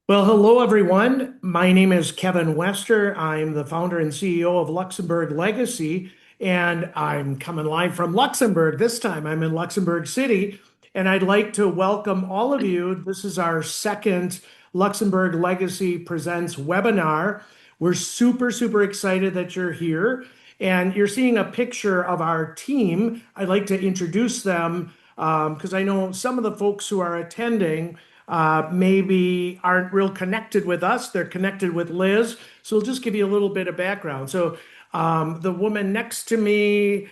Well, hello everyone. My name is Kevin Wester. I'm the founder and CEO of Luxembourg Legacy, and I'm coming live from Luxembourg this time. I'm in Luxembourg City, and I'd like to welcome all of you. This is our second Luxembourg Legacy Presents webinar. We're super excited that you're here, and you're seeing a picture of our team. I'd like to introduce them because I know some of the folks who are attending maybe aren't real connected with us. They're connected with Liz. So we'll just give you a little bit of background. So the woman next to me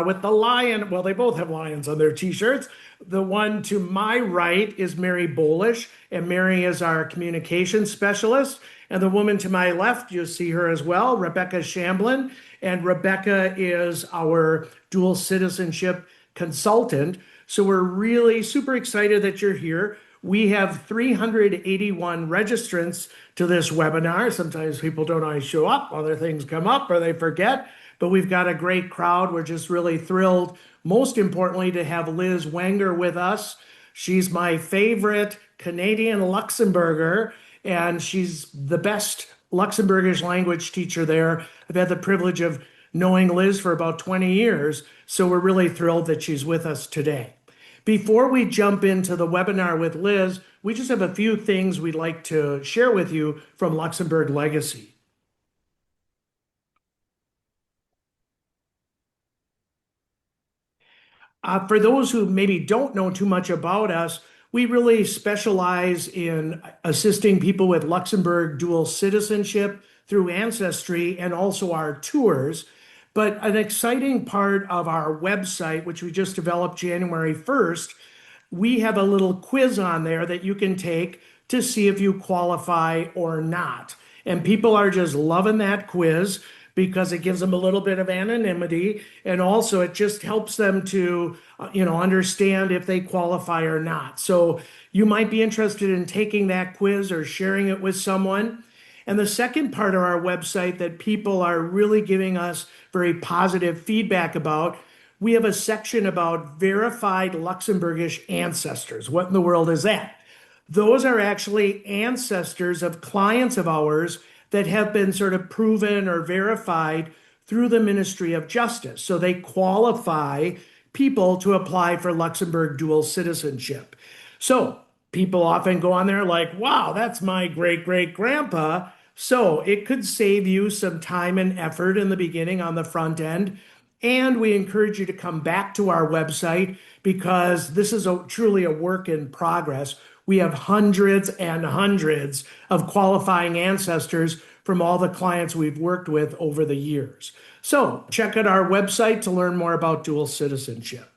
with the lion, well, they both have lions on their t-shirts. The one to my right is Mary Bolish, and Mary is our communication specialist. And the woman to my left, you'll see her as well, Rebecca Shamblin. And Rebecca is our dual citizenship consultant. So we're really super excited that you're here. We have 381 registrants to this webinar. Sometimes people don't always show up, other things come up or they forget, but we've got a great crowd. We're just really thrilled, most importantly, to have Liz Wenger with us. She's my favorite Canadian Luxembourger, and she's the best Luxembourgish language teacher there. I've had the privilege of knowing Liz for about 20 years, so we're really thrilled that she's with us today. Before we jump into the webinar with Liz, we just have a few things we'd like to share with you from Luxembourg Legacy. For those who maybe don't know too much about us, we really specialize in assisting people with Luxembourg dual citizenship through ancestry and also our tours. But an exciting part of our website, which we just developed January 1st, we have a little quiz on there that you can take to see if you qualify or not. And people are just loving that quiz because it gives them a little bit of anonymity, and also it just helps them to understand if they qualify or not. So you might be interested in taking that quiz or sharing it with someone. And the second part of our website that people are really giving us very positive feedback about, we have a section about verified Luxembourgish ancestors. What in the world is that? Those are actually ancestors of clients of ours that have been sort of proven or verified through the Ministry of Justice. So they qualify people to apply for Luxembourg dual citizenship. So people often go on there like, wow, that's my great-great-grandpa. So it could save you some time and effort in the beginning on the front end. And we encourage you to come back to our website because this is truly a work in progress. We have hundreds and hundreds of qualifying ancestors from all the clients we've worked with over the years. So check out our website to learn more about dual citizenship.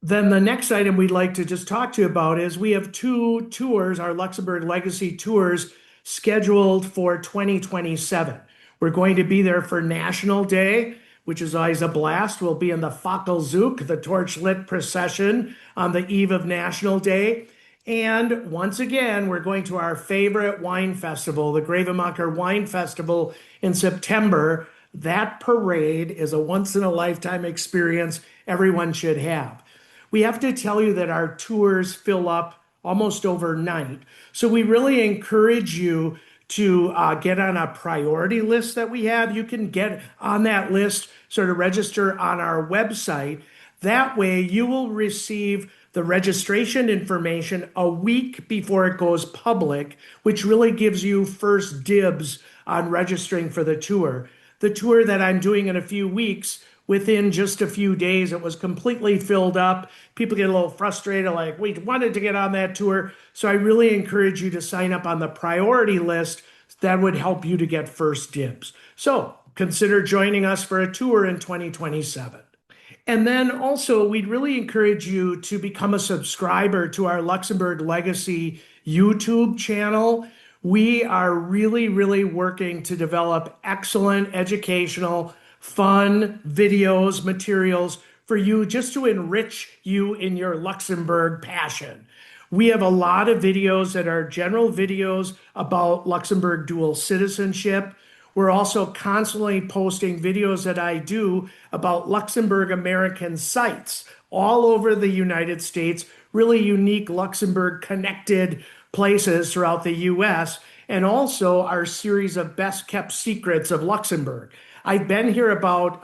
Then the next item we'd like to just talk to you about is we have two tours, our Luxembourg Legacy tours, scheduled for 2027. We're going to be there for National Day, which is always a blast. We'll be in the Fackelzug, the torch-lit procession on the eve of National Day. And once again, we're going to our favorite wine festival, the Grevenmacher Wine Festival in September. That parade is a once-in-a-lifetime experience everyone should have. We have to tell you that our tours fill up almost overnight. So we really encourage you to get on a priority list that we have. You can get on that list, sort of register on our website. That way you will receive the registration information a week before it goes public, which really gives you first dibs on registering for the tour. The tour that I'm doing in a few weeks, within just a few days, it was completely filled up. People get a little frustrated, like, we wanted to get on that tour. So I really encourage you to sign up on the priority list. That would help you to get first dibs. So consider joining us for a tour in 2027. And then also, we'd really encourage you to become a subscriber to our Luxembourg Legacy YouTube channel. We are really working to develop excellent educational, fun videos, materials for you just to enrich you in your Luxembourg passion. We have a lot of videos that are general videos about Luxembourg dual citizenship. We're also constantly posting videos that I do about Luxembourg American sites all over the United States, really unique Luxembourg connected places throughout the US, and also our series of best kept secrets of Luxembourg. I've been here about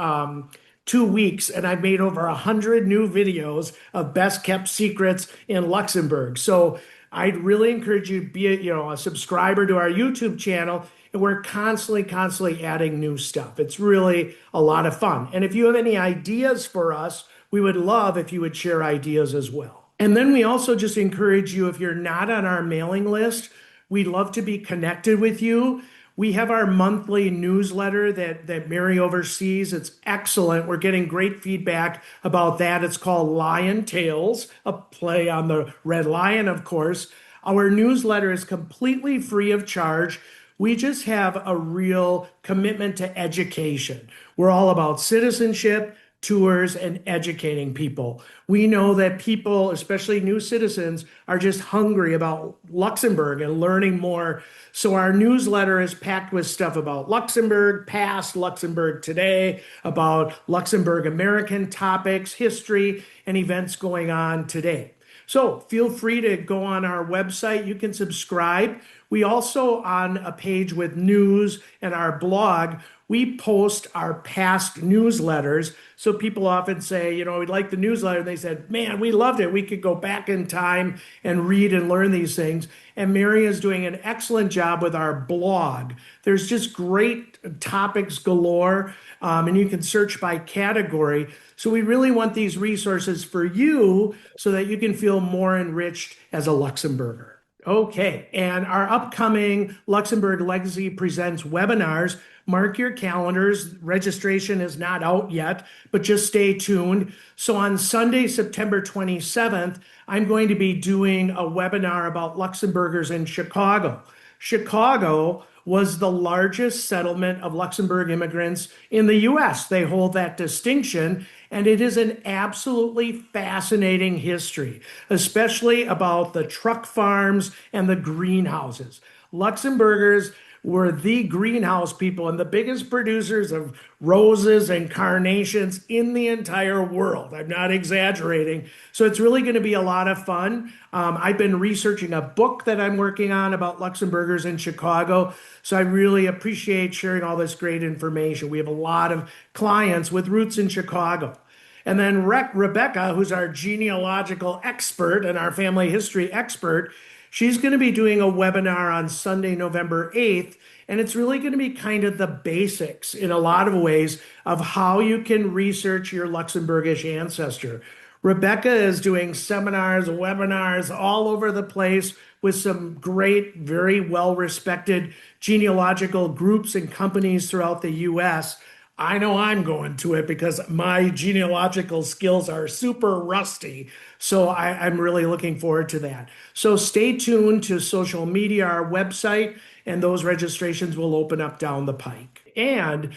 2 weeks, and I've made over 100 new videos of best kept secrets in Luxembourg. So I'd really encourage you to be a subscriber to our YouTube channel, and we're constantly adding new stuff. It's really a lot of fun. And if you have any ideas for us, we would love if you would share ideas as well. And then we also just encourage you, if you're not on our mailing list, we'd love to be connected with you. We have our monthly newsletter that Mary oversees. It's excellent. We're getting great feedback about that. It's called Lion Tales, a play on the Red Lion, of course. Our newsletter is completely free of charge. We just have a real commitment to education. We're all about citizenship, tours, and educating people. We know that people, especially new citizens, are just hungry about Luxembourg and learning more. So our newsletter is packed with stuff about Luxembourg past, Luxembourg today, about Luxembourg American topics, history, and events going on today. So feel free to go on our website. You can subscribe. We also, on a page with news and our blog, we post our past newsletters. So people often say, we'd like the newsletter. And they said, man, we loved it. We could go back in time and read and learn these things. And Mary is doing an excellent job with our blog. There's just great topics galore, and you can search by category. So we really want these resources for you so that you can feel more enriched as a Luxembourger. Okay, and our upcoming Luxembourg Legacy Presents webinars, mark your calendars. Registration is not out yet, but just stay tuned. So on Sunday, September 27th, I'm going to be doing a webinar about Luxembourgers in Chicago. Chicago was the largest settlement of Luxembourg immigrants in the US. They hold that distinction, and it is an absolutely fascinating history, especially about the truck farms and the greenhouses. Luxembourgers were the greenhouse people and the biggest producers of roses and carnations in the entire world. I'm not exaggerating. So it's really going to be a lot of fun. I've been researching a book that I'm working on about Luxembourgers in Chicago. So I really appreciate sharing all this great information. We have a lot of clients with roots in Chicago. And then Rebecca, who's our genealogical expert and our family history expert, she's going to be doing a webinar on Sunday, November 8th, and it's really going to be kind of the basics in a lot of ways of how you can research your Luxembourgish ancestor. Rebecca is doing seminars, webinars all over the place with some great, very well-respected genealogical groups and companies throughout the U.S. I know I'm going to it because my genealogical skills are super rusty. So I'm really looking forward to that. So stay tuned to social media, our website, and those registrations will open up down the pike. And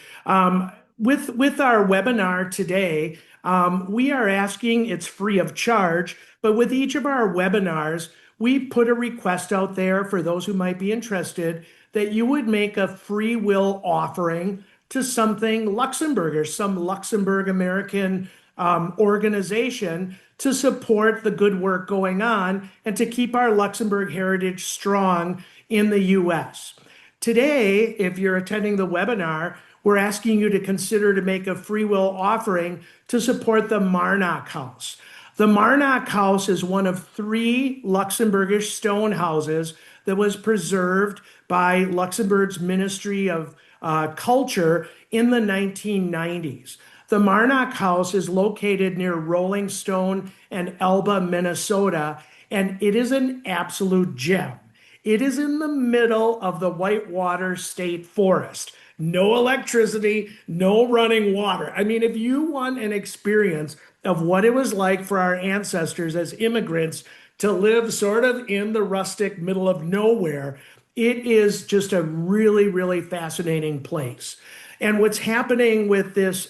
with our webinar today, we are asking, it's free of charge, but with each of our webinars, we put a request out there for those who might be interested that you would make a free will offering to something Luxembourgish, some Luxembourg American organization to support the good work going on and to keep our Luxembourg heritage strong in the U.S. Today, if you're attending the webinar, we're asking you to consider to make a free will offering to support the Marnock House. The Marnock House is one of 3 Luxembourgish stone houses that was preserved by Luxembourg's Ministry of Culture in the 1990s. The Marnock House is located near Rolling Stone and Elba, Minnesota, and it is an absolute gem. It is in the middle of the Whitewater State Forest. No electricity, no running water. I mean, if you want an experience of what it was like for our ancestors as immigrants to live sort of in the rustic middle of nowhere, it is just a really, really fascinating place. And what's happening with this,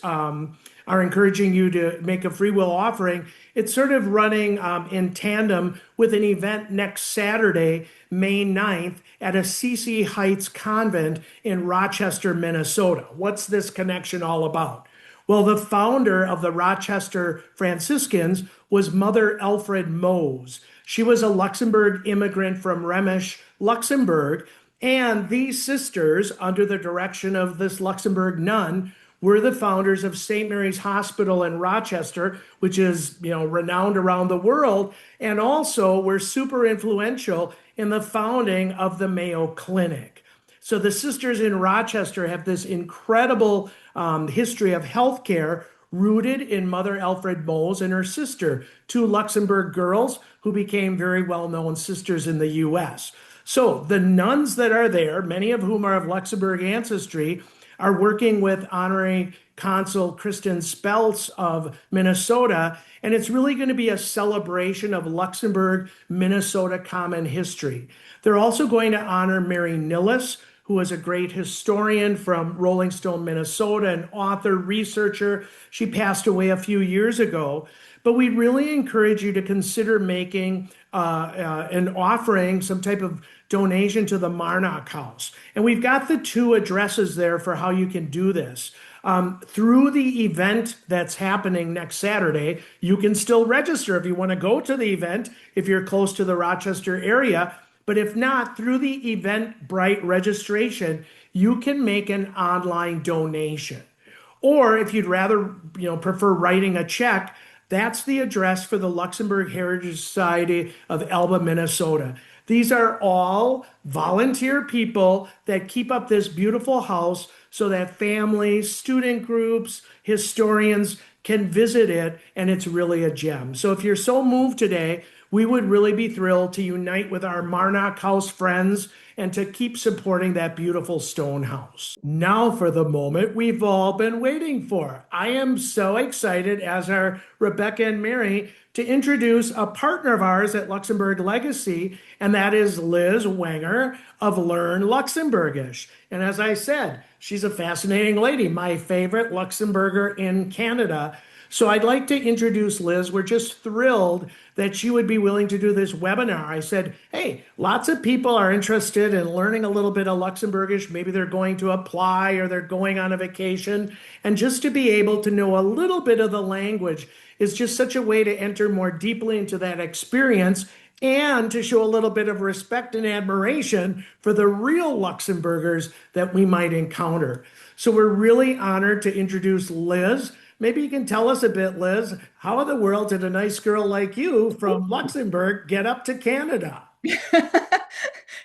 are encouraging you to make a free will offering. It's sort of running in tandem with an event next Saturday, May 9th, at Assisi Heights Convent in Rochester, Minnesota. What's this connection all about? Well, the founder of the Rochester Franciscans was Mother Alfred Mose. She was a Luxembourg immigrant from Remisch, Luxembourg. And these sisters, under the direction of this Luxembourg nun, were the founders of St. Mary's Hospital in Rochester, which is, renowned around the world, and also were super influential in the founding of the Mayo Clinic. So the sisters in Rochester have this incredible history of healthcare rooted in Mother Alfred Mose and her sister, two Luxembourg girls who became very well-known sisters in the U.S. So the nuns that are there, many of whom are of Luxembourg ancestry, are working with Honorary Consul Kristen Speltz of Minnesota, and it's really going to be a celebration of Luxembourg, Minnesota common history. They're also going to honor Mary Nilles, who is a great historian from Rolling Stone, Minnesota, an author, researcher. She passed away a few years ago. But we really encourage you to consider making an offering, some type of donation to the Marnock House. And we've got the two addresses there for how you can do this. Through the event that's happening next Saturday, you can still register if you want to go to the event, if you're close to the Rochester area. But if not, through the Eventbrite registration, you can make an online donation. Or if you'd rather, prefer writing a check, that's the address for the Luxembourg Heritage Society of Elba, Minnesota. These are all volunteer people that keep up this beautiful house so that families, student groups, historians can visit it, and it's really a gem. So if you're so moved today, we would really be thrilled to unite with our Marnock House friends and to keep supporting that beautiful stone house. Now for the moment we've all been waiting for. I am so excited, as are Rebecca and Mary, to introduce a partner of ours at Luxembourg Legacy, and that is Liz Wenger of Learn Luxembourgish. And as I said, she's a fascinating lady, my favorite Luxembourger in Canada. So I'd like to introduce Liz. We're just thrilled that she would be willing to do this webinar. I said, hey, lots of people are interested in learning a little bit of Luxembourgish. Maybe they're going to apply or they're going on a vacation. And just to be able to know a little bit of the language is just such a way to enter more deeply into that experience and to show a little bit of respect and admiration for the real Luxembourgers that we might encounter. So we're really honored to introduce Liz. Maybe you can tell us a bit, Liz. How in the world did a nice girl like you from Luxembourg get up to Canada?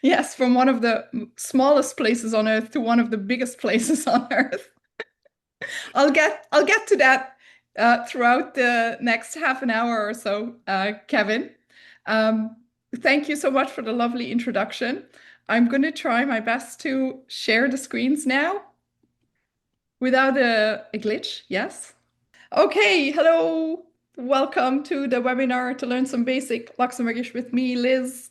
Yes, from one of the smallest places on earth to one of the biggest places on earth. I'll get to that throughout the next half an hour or so, Kevin. Thank you so much for the lovely introduction. I'm going to try my best to share the screens now without a glitch. Yes. Okay, hello. Welcome to the webinar to learn some basic Luxembourgish with me, Liz.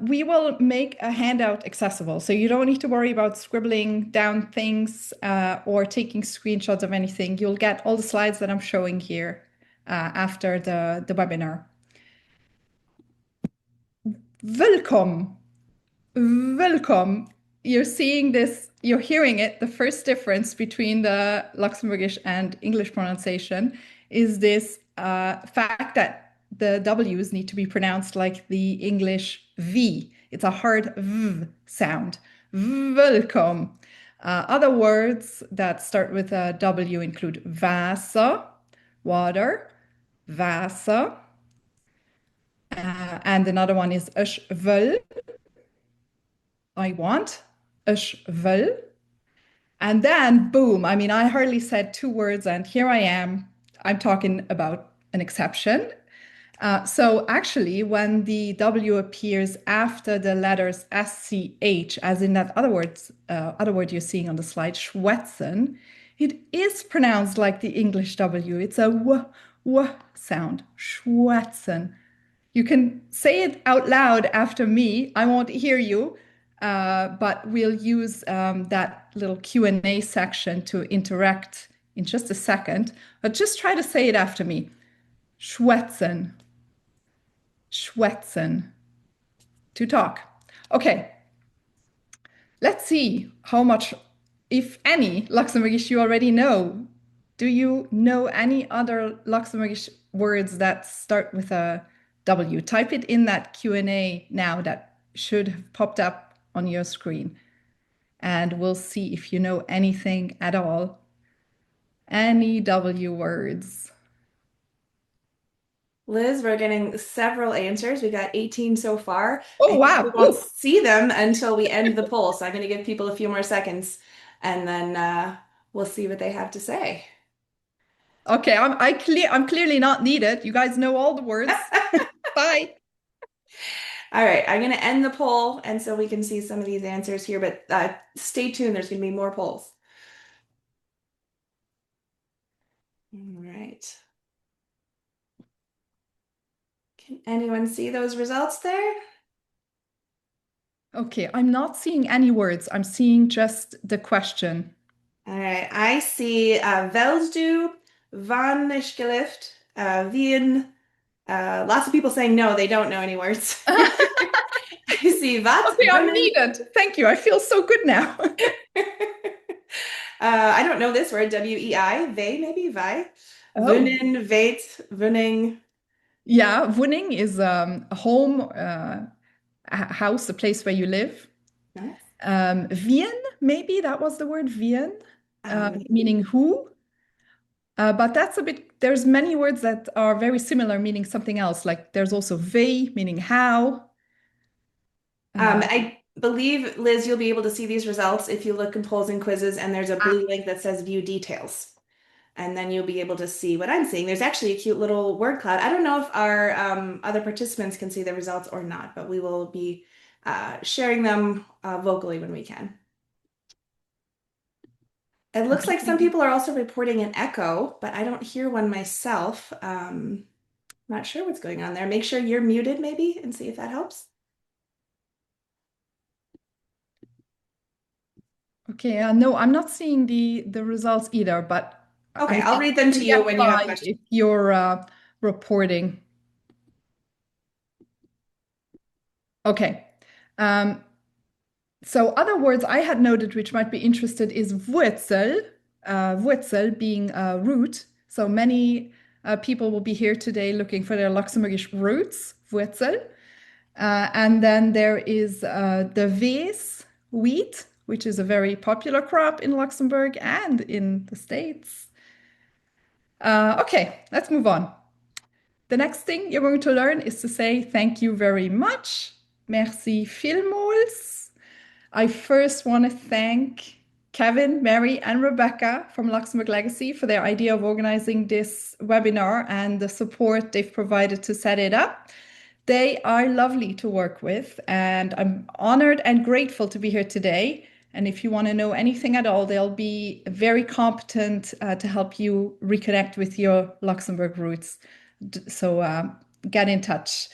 We will make a handout accessible, so you don't need to worry about scribbling down things or taking screenshots of anything. You'll get all the slides that I'm showing here after the webinar. Welcome. Welcome. You're seeing this, you're hearing it. The first difference between the Luxembourgish and English pronunciation is this fact that the W's need to be pronounced like the English V. It's a hard V sound. Welcome. Other words that start with a W include Wasser, water, Wasser. And another one is ich will, I want, ich will. And then, boom, I mean, I hardly said two words, and here I am. I'm talking about an exception. So actually, when the W appears after the letters SCH, as in that other word you're seeing on the slide, schwätzen, it is pronounced like the English W. It's a w sound, schwätzen. You can say it out loud after me. I won't hear you, but we'll use that little Q&A section to interact in just a second. But just try to say it after me. Schwätzen. Schwätzen. To talk. Okay. Let's see how much, if any, Luxembourgish you already know. Do you know any other Luxembourgish words that start with a W. Type it in that Q&A now that should have popped up on your screen. And we'll see if you know anything at all. Any W words. Liz, we're getting several answers. We got 18 so far. Oh, I think we wow. won't see them until we end the poll. So I'm going to give people a few more seconds and then we'll see what they have to say. Okay, I'm clearly not needed. You guys know all the words. Bye. All right, I'm going to end the poll and so we can see some of these answers here, but stay tuned. There's going to be more polls. All right. Can anyone see those results there? Okay, I'm not seeing any words. I'm seeing just the question. All right, I see Veldstu, Van Nischgelift, Wien. Lots of people saying no, they don't know any words. I see wat, Okay, I'm women. needed. Thank you. I feel so good now. I don't know this word, W-E-I, vei maybe, vi. Oh, Wunin, veit, wuning. yeah. Woning is a home, a house, a place where you live. Nice. Wien, maybe that was the word Wien, Maybe. meaning who. But that's a bit, there's many words that are very similar, meaning something else. Like there's also wie, meaning how. Uh, I believe, Liz, you'll be able to see these results if you look in polls and quizzes, and there's a blue link that says view details. And then you'll be able to see what I'm seeing. There's actually a cute little word cloud. I don't know if our other participants can see the results or not, but we will be sharing them vocally when we can. It looks like some people are also reporting an echo, but I don't hear one myself. Not sure what's going on there. Make sure you're muted maybe and see if that helps. okay, no, I'm not seeing the results either, but Okay, I I'll read them to can you get when you have by questions. if you're reporting. Okay. Um, so other words I had noted which might be interested is Wurzel, Wurzel being a root. So many people will be here today looking for their Luxembourgish roots, Wurzel. And then there is the Wes, wheat, which is a very popular crop in Luxembourg and in the States. Okay, let's move on. The next thing you're going to learn is to say thank you very much. Merci vielmals. I first want to thank Kevin, Mary, and Rebecca from Luxembourg Legacy for their idea of organizing this webinar and the support they've provided to set it up. They are lovely to work with, and I'm honored and grateful to be here today. And if you want to know anything at all, they'll be very competent to help you reconnect with your Luxembourg roots. So get in touch.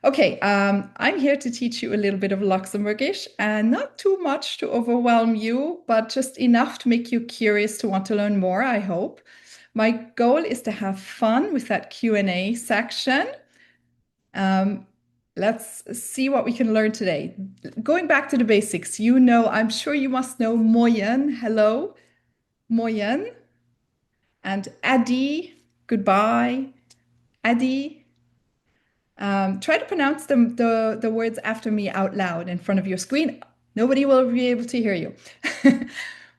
Okay, I'm here to teach you a little bit of Luxembourgish and not too much to overwhelm you, but just enough to make you curious to want to learn more, I hope. My goal is to have fun with that Q&A section. Let's see what we can learn today. Going back to the basics, I'm sure you must know moyen, hello, moyen, and Adi, goodbye, Adi. Try to pronounce the words after me out loud in front of your screen. Nobody will be able to hear you.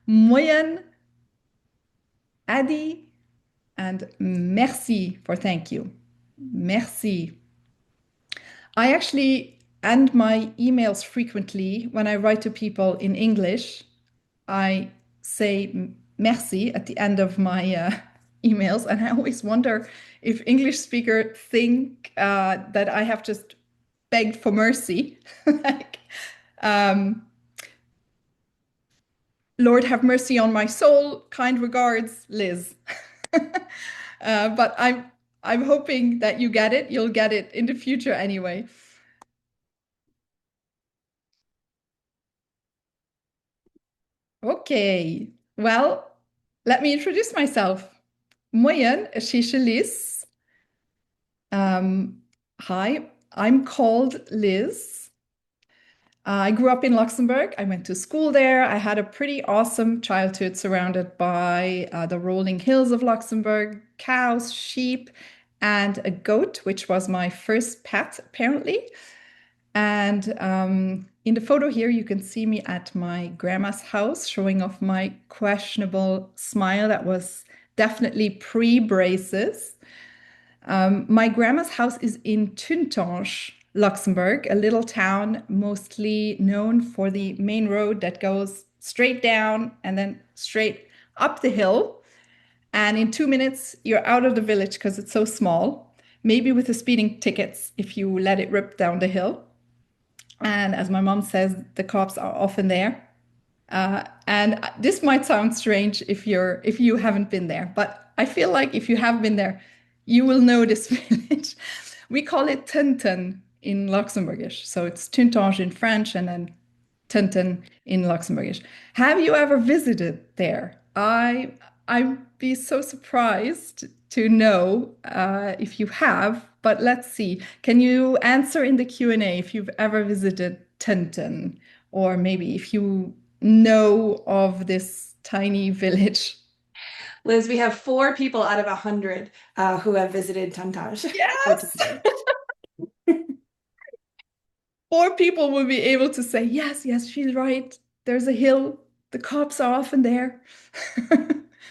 Moyen, Adi, and merci for thank you. Merci. I actually end my emails frequently when I write to people in English. I say merci at the end of my emails, and I always wonder if English speakers think that I have just begged for mercy, like um, Lord have mercy on my soul. Kind regards, Liz. But I'm hoping that you get it. You'll get it in the future anyway. Okay. Well, let me introduce myself. Moyen, Liz. Hi, I'm called Liz. I grew up in Luxembourg. I went to school there. I had a pretty awesome childhood surrounded by the rolling hills of Luxembourg, cows, sheep, and a goat, which was my first pet, apparently. And in the photo here, you can see me at my grandma's house showing off my questionable smile that was definitely pre-braces. My grandma's house is in Tuntange, Luxembourg, a little town mostly known for the main road that goes straight down and then straight up the hill. And in 2 minutes, you're out of the village because it's so small, maybe with the speeding tickets if you let it rip down the hill. And as my mom says, the cops are often there. And this might sound strange if you haven't been there, but I feel like if you have been there, you will know this village. We call it Tintin in Luxembourgish. So it's Tuntange in French and then Tintin in Luxembourgish. Have you ever visited there? I'd be so surprised to know if you have, but let's see. Can you answer in the Q&A if you've ever visited Tintin, or maybe if you know of this tiny village? Liz, we have 4 people out of 100 who have visited Tantaj. Yes! 4 people will be able to say, yes, yes, she's right. There's a hill. The cops are often there.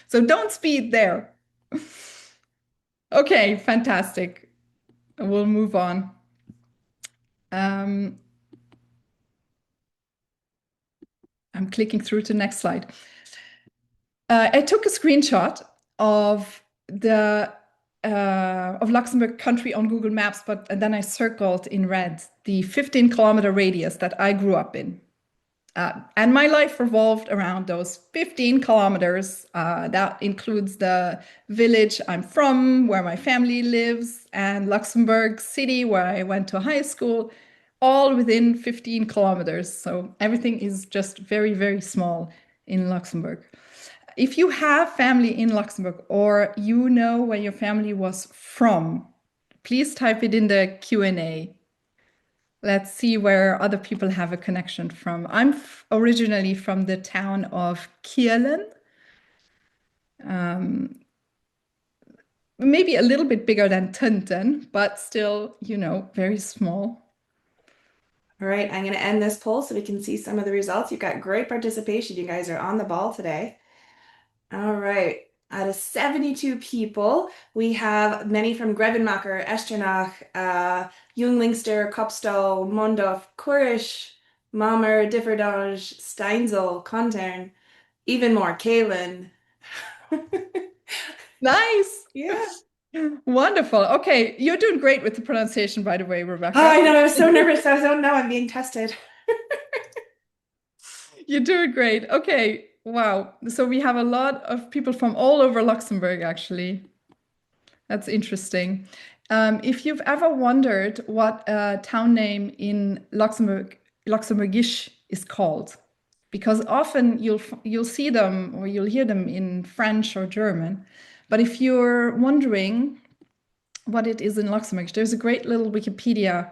So don't speed there. Okay, fantastic. We'll move on. I'm clicking through to the next slide. I took a screenshot of the of Luxembourg country on Google Maps, and then I circled in red the 15-kilometer radius that I grew up in. And my life revolved around those 15 kilometers. That includes the village I'm from, where my family lives, and Luxembourg City, where I went to high school, all within 15 kilometers. So everything is just very, very small in Luxembourg. If you have family in Luxembourg or you know where your family was from, please type it in the Q&A. Let's see where other people have a connection from. I'm originally from the town of Kielen. Maybe a little bit bigger than Tintin, but still, very small. All right, I'm going to end this poll so we can see some of the results. You've got great participation. You guys are on the ball today. All right. Out of 72 people, we have many from Grevenmacher, Echternach, Junglingster, Kopstol, Mondorf, Kurisch, Malmer, Differdange, Steinzel, Kontern, even more, Kalen. Nice. Yeah. Wonderful. Okay, you're doing great with the pronunciation, by the way, Rebecca. Oh, I know. I was so nervous. I don't know. I'm being tested. You're doing great. Okay. Wow. So we have a lot of people from all over Luxembourg, actually. That's interesting. If you've ever wondered what a town name in Luxembourgish is called, because often you'll see them or you'll hear them in French or German, but if you're wondering what it is in Luxembourgish, there's a great little Wikipedia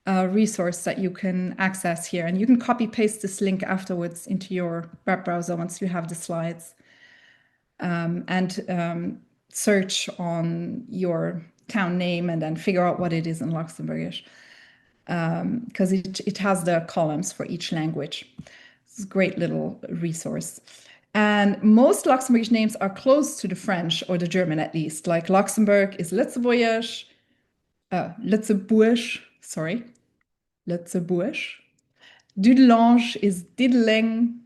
resource that you can access here, and you can copy paste this link afterwards into your web browser once you have the slides, and search on your town name and then figure out what it is in Luxembourgish, because it has the columns for each language. It's a great little resource. And most Luxembourgish names are close to the French or the German, at least. Like Luxembourg is Lützeburgisch, Lützeburg. Dudelange is Diddling.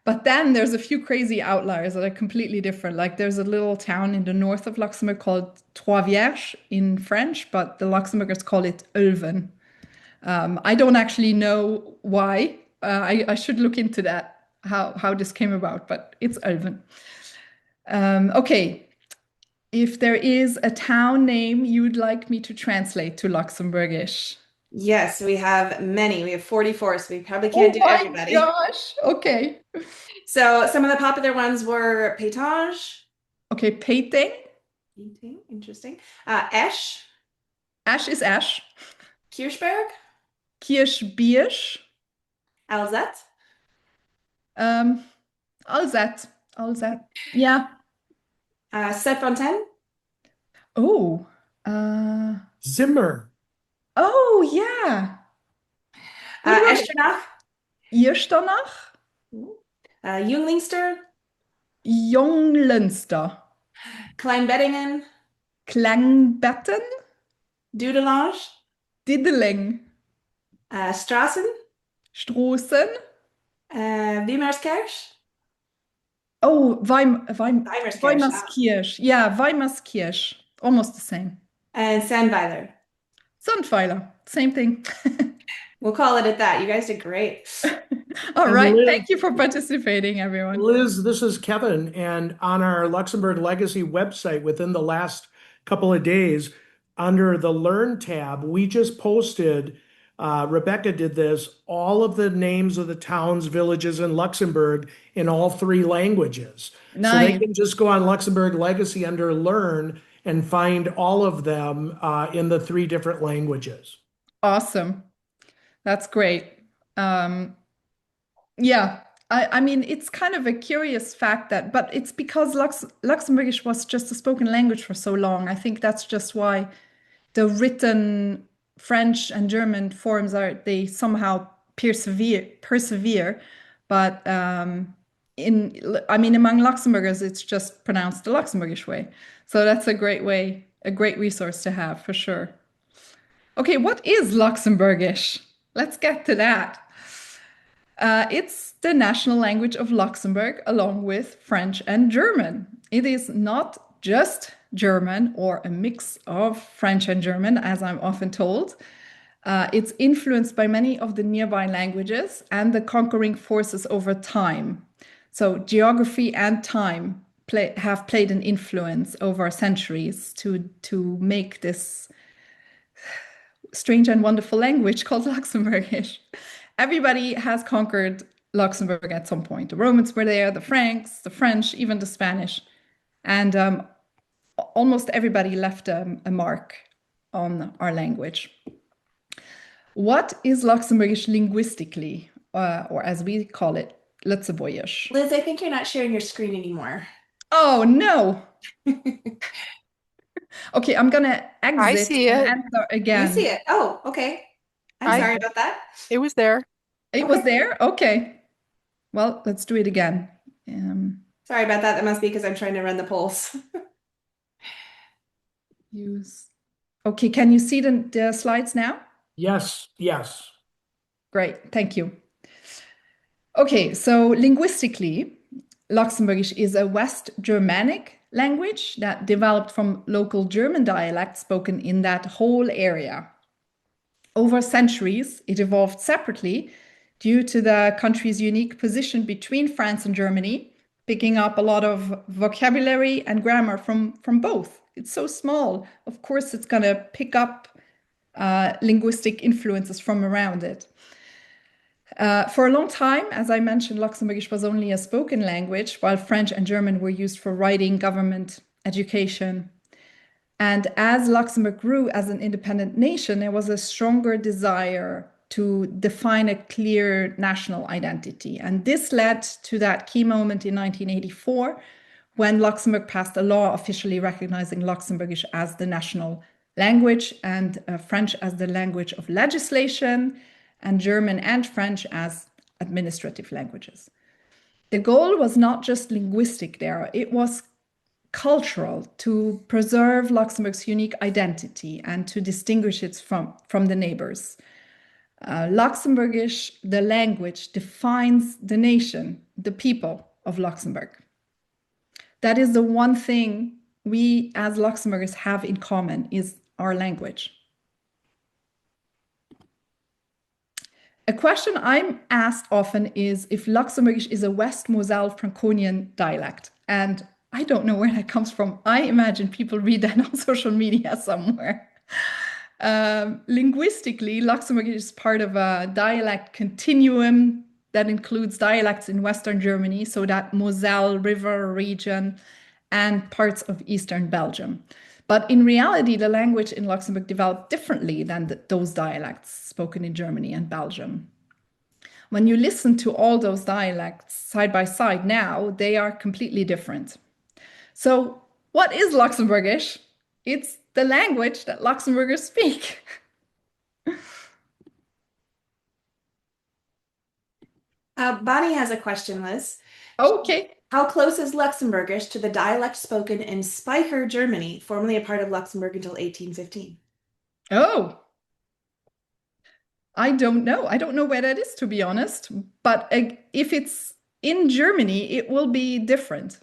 But then there's a few crazy outliers that are completely different. Like there's a little town in the north of Luxembourg called Trois Vierges in French, but the Luxembourgers call it Ulven. I don't actually know why. I should look into that, how this came about, but it's Ulven. Okay. If there is a town name you'd like me to translate to Luxembourgish. Yes, we have many. We have 44, so we probably can't do everybody. Oh my gosh. Okay. So some of the popular ones were Pétange. Okay, painting. Painting, interesting. Esch. Ash is ash. Kirchberg. Kirschbiersch. Alzette. Alzette. Yeah. Sept-Fontaine. Oh, uh, Zimmer. oh yeah. Good word. Echternach, Eerstanach, Junglingster, Jonglenster, Kleinbeddingen, Klangbetten, Dudelange, Diddeling, Strassen, Strossen. Wiemerskersch, Oh, Weimerskirch, Weimarskirch. Yeah, Weimarskirch. Almost the same. and Sandweiler. Sandpfeiler. Same thing. We'll call it at that. You guys did great. All And right. Liz, Thank you for participating, everyone. Liz, this is Kevin. And on our Luxembourg Legacy website, within the last couple of days, under the Learn tab, we just posted, Rebecca did this, all of the names of the towns, villages in Luxembourg in all three languages. So they Nice. can just go on Luxembourg Legacy under Learn and find all of them in the three different languages. Awesome. That's great. Um, yeah. I mean, it's kind of a curious fact that, but it's because Luxembourgish was just a spoken language for so long. I think that's just why the written French and German forms are they somehow persevere. But I mean, among Luxembourgers, it's just pronounced the Luxembourgish way. So that's a great way, a great resource to have for sure. Okay, what is Luxembourgish? Let's get to that. It's the national language of Luxembourg, along with French and German. It is not just German or a mix of French and German, as I'm often told. It's influenced by many of the nearby languages and the conquering forces over time. So, geography and time have played an influence over centuries to make this strange and wonderful language called Luxembourgish. Everybody has conquered Luxembourg at some point. The Romans were there, the Franks, the French, even the Spanish. And almost everybody left a mark on our language. What is Luxembourgish linguistically, or as we call it, Luxembourgish? Liz, I think you're not sharing your screen anymore. Oh no. Okay, I'm gonna I exit see and it. enter You see again. it. Oh, okay. I'm I sorry about that. it was there. It was Okay. there? Okay. Well, let's do it again. Um, Sorry about that. That must be because I'm trying to run the polls. use. Okay, can you see the slides now? Yes, yes. Great, thank you. Okay, so linguistically, Luxembourgish is a West Germanic language that developed from local German dialects spoken in that whole area. Over centuries, it evolved separately due to the country's unique position between France and Germany, picking up a lot of vocabulary and grammar from both. It's so small. Of course, it's going to pick up linguistic influences from around it. For a long time, as I mentioned, Luxembourgish was only a spoken language, while French and German were used for writing, government, education. And as Luxembourg grew as an independent nation, there was a stronger desire to define a clear national identity. And this led to that key moment in 1984 when Luxembourg passed a law officially recognizing Luxembourgish as the national language and French as the language of legislation and German and French as administrative languages. The goal was not just linguistic there, it was cultural, to preserve Luxembourg's unique identity and to distinguish it from the neighbors. Luxembourgish, the language, defines the nation, the people of Luxembourg. That is the one thing we as Luxembourgers have in common is our language. A question I'm asked often is if Luxembourgish is a West Moselle Franconian dialect. And I don't know where that comes from. I imagine people read that on social media somewhere. Linguistically, Luxembourgish is part of a dialect continuum that includes dialects in Western Germany, so that Moselle River region and parts of Eastern Belgium. But in reality, the language in Luxembourg developed differently than those dialects spoken in Germany and Belgium. When you listen to all those dialects side by side now, they are completely different. So, what is Luxembourgish? It's the language that Luxembourgers speak. Bonnie has a question, Liz. Okay. How close is Luxembourgish to the dialect spoken in Speicher, Germany, formerly a part of Luxembourg until 1815? Oh, I don't know. I don't know where that is, to be honest. But if it's in Germany, it will be different.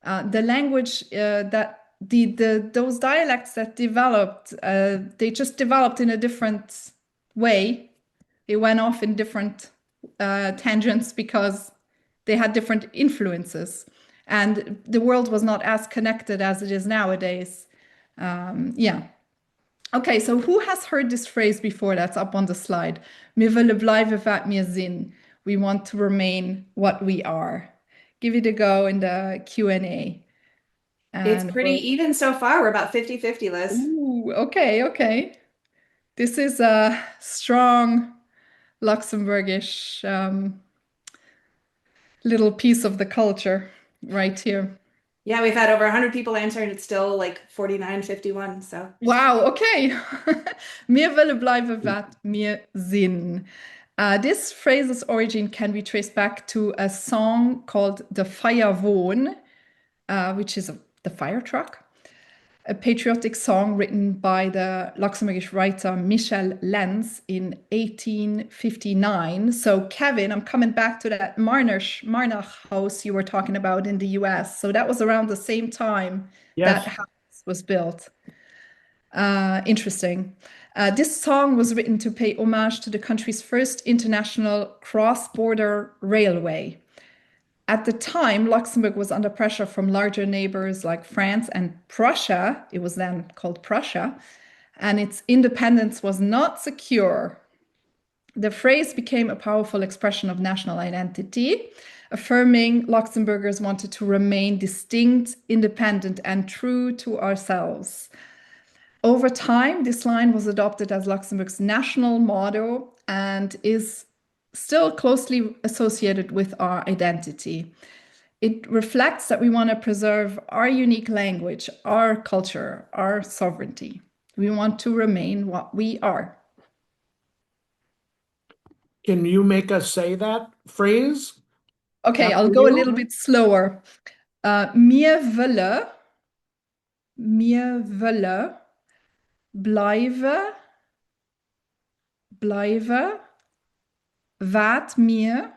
The language that those dialects that developed, they just developed in a different way. They went off in different tangents because they had different influences, and the world was not as connected as it is nowadays. Yeah. Okay, so who has heard this phrase before? That's up on the slide. Wir willen blijven wat wir zijn. We want to remain what we are. Give it a go in the Q&A. It's And pretty even so far. We're about 50-50, Liz. ooh, okay, okay. This is a strong Luxembourgish little piece of the culture right here. Yeah, we've had over 100 people answer, and it's still like 49-51. So Wow, okay. Wir willen blijven wat wir zijn. This phrase's origin can be traced back to a song called the Feierwohn, which is the fire truck, a patriotic song written by the Luxembourgish writer Michel Lenz in 1859. So, Kevin, I'm coming back to that Marnach house you were talking about in the US. So, that was around the same time Yes. that house was built. Interesting. This song was written to pay homage to the country's first international cross-border railway. At the time, Luxembourg was under pressure from larger neighbors like France and Prussia. It was then called Prussia, and its independence was not secure. The phrase became a powerful expression of national identity, affirming Luxembourgers wanted to remain distinct, independent, and true to ourselves. Over time, this line was adopted as Luxembourg's national motto and is still closely associated with our identity. It reflects that we want to preserve our unique language, our culture, our sovereignty. We want to remain what we are. Can you make us say that phrase? Okay, I'll After go a you? little bit slower. Mir willen blijven wat mir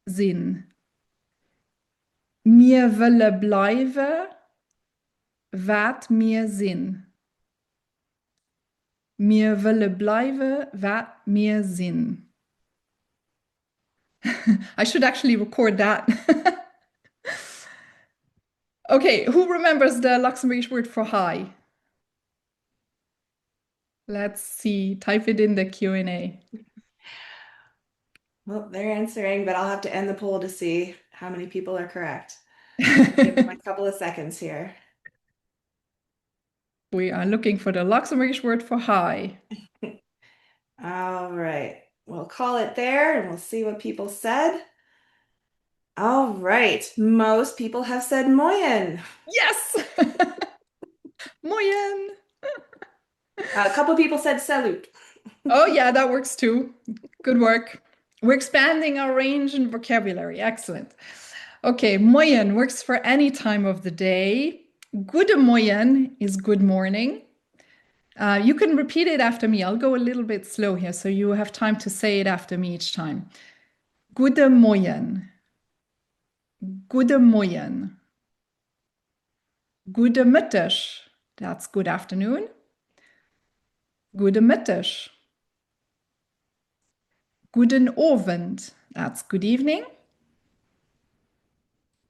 zijn. Mir willen blijven wat mir zijn. Mir willen blijven wat mir zijn. I should actually record that. Okay, who remembers the Luxembourgish word for hi? Let's see. Type it in the Q&A. well, they're answering, but I'll have to end the poll to see how many people are correct. Give them a couple of seconds here. We are looking for the Luxembourgish word for hi. All right, we'll call it there and we'll see what people said. All right, most people have said moyen. Yes! Moyen! A couple people said salut. Oh, yeah, that works too. Good work. We're expanding our range and vocabulary. Excellent. Okay, moyen works for any time of the day. Goede morgen is good morning. You can repeat it after me. I'll go a little bit slow here so you have time to say it after me each time. Goede morgen. Goede morgen. Goede middag. That's good afternoon. Goede middag. Guten Abend. That's good evening.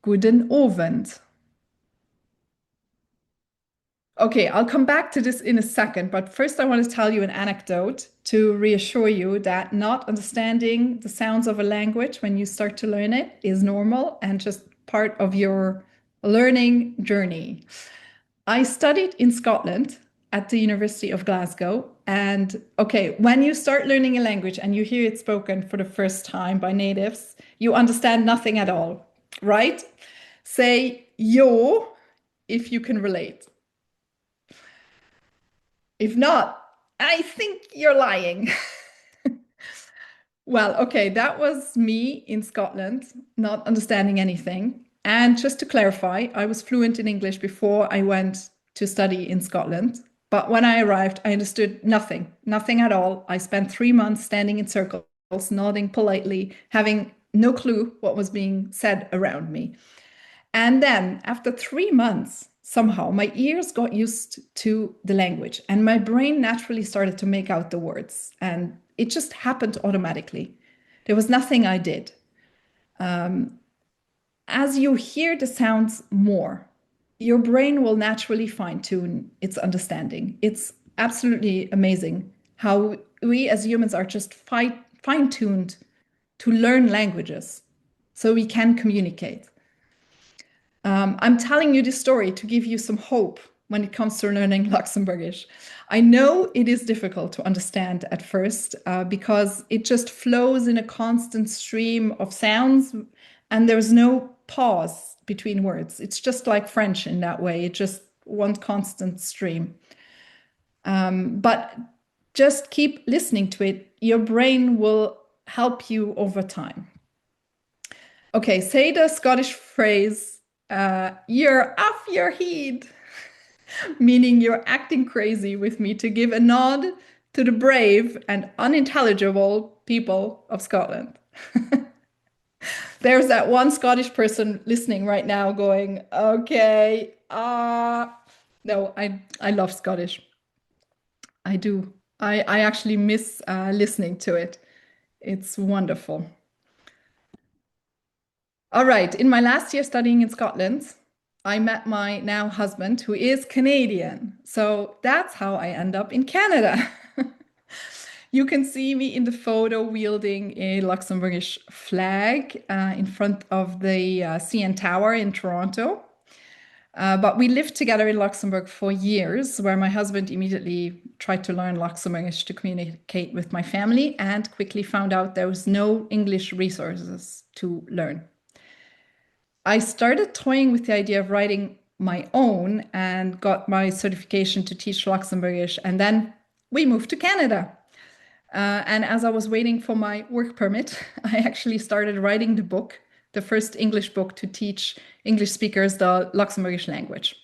Guten Abend. Okay, I'll come back to this in a second, but first I want to tell you an anecdote to reassure you that not understanding the sounds of a language when you start to learn it is normal and just part of your learning journey. I studied in Scotland at the University of Glasgow. And okay, when you start learning a language and you hear it spoken for the first time by natives, you understand nothing at all, right? Say yo if you can relate. If not, I think you're lying. Well, okay, that was me in Scotland, not understanding anything. And just to clarify, I was fluent in English before I went to study in Scotland. But when I arrived, I understood nothing, nothing at all. I spent 3 months standing in circles, nodding politely, having no clue what was being said around me. And then after 3 months, somehow my ears got used to the language and my brain naturally started to make out the words. And it just happened automatically. There was nothing I did. As you hear the sounds more, your brain will naturally fine tune its understanding. It's absolutely amazing how we as humans are just fine tuned to learn languages so we can communicate. I'm telling you this story to give you some hope when it comes to learning Luxembourgish. I know it is difficult to understand at first because it just flows in a constant stream of sounds and there's no pause between words. It's just like French in that way. It's just one constant stream. But just keep listening to it. Your brain will help you over time. Okay, say the Scottish phrase, you're off your head, meaning you're acting crazy with me, to give a nod to the brave and unintelligible people of Scotland. There's that one Scottish person listening right now going, okay, no, I love Scottish. I do. I actually miss listening to it. It's wonderful. All right, in my last year studying in Scotland, I met my now husband, who is Canadian. So that's how I end up in Canada. You can see me in the photo wielding a Luxembourgish flag in front of the CN Tower in Toronto. But we lived together in Luxembourg for years, where my husband immediately tried to learn Luxembourgish to communicate with my family and quickly found out there was no English resources to learn. I started toying with the idea of writing my own and got my certification to teach Luxembourgish. And then we moved to Canada. And as I was waiting for my work permit, I actually started writing the book, the first English book to teach English speakers the Luxembourgish language.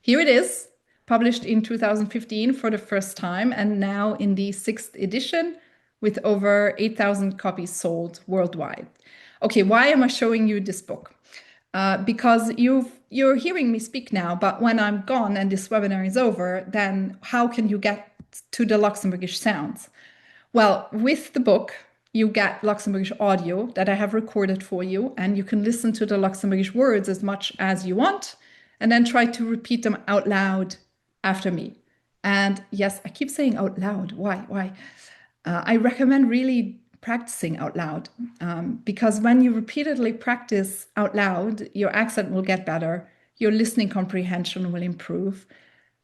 Here it is, published in 2015 for the first time, and now in the 6th edition with over 8,000 copies sold worldwide. Okay, why am I showing you this book? Because you're hearing me speak now, but when I'm gone and this webinar is over, then how can you get to the Luxembourgish sounds? Well, with the book, you get Luxembourgish audio that I have recorded for you, and you can listen to the Luxembourgish words as much as you want, and then try to repeat them out loud after me. And yes, I keep saying out loud. Why? I recommend really practicing out loud because when you repeatedly practice out loud, your accent will get better, your listening comprehension will improve.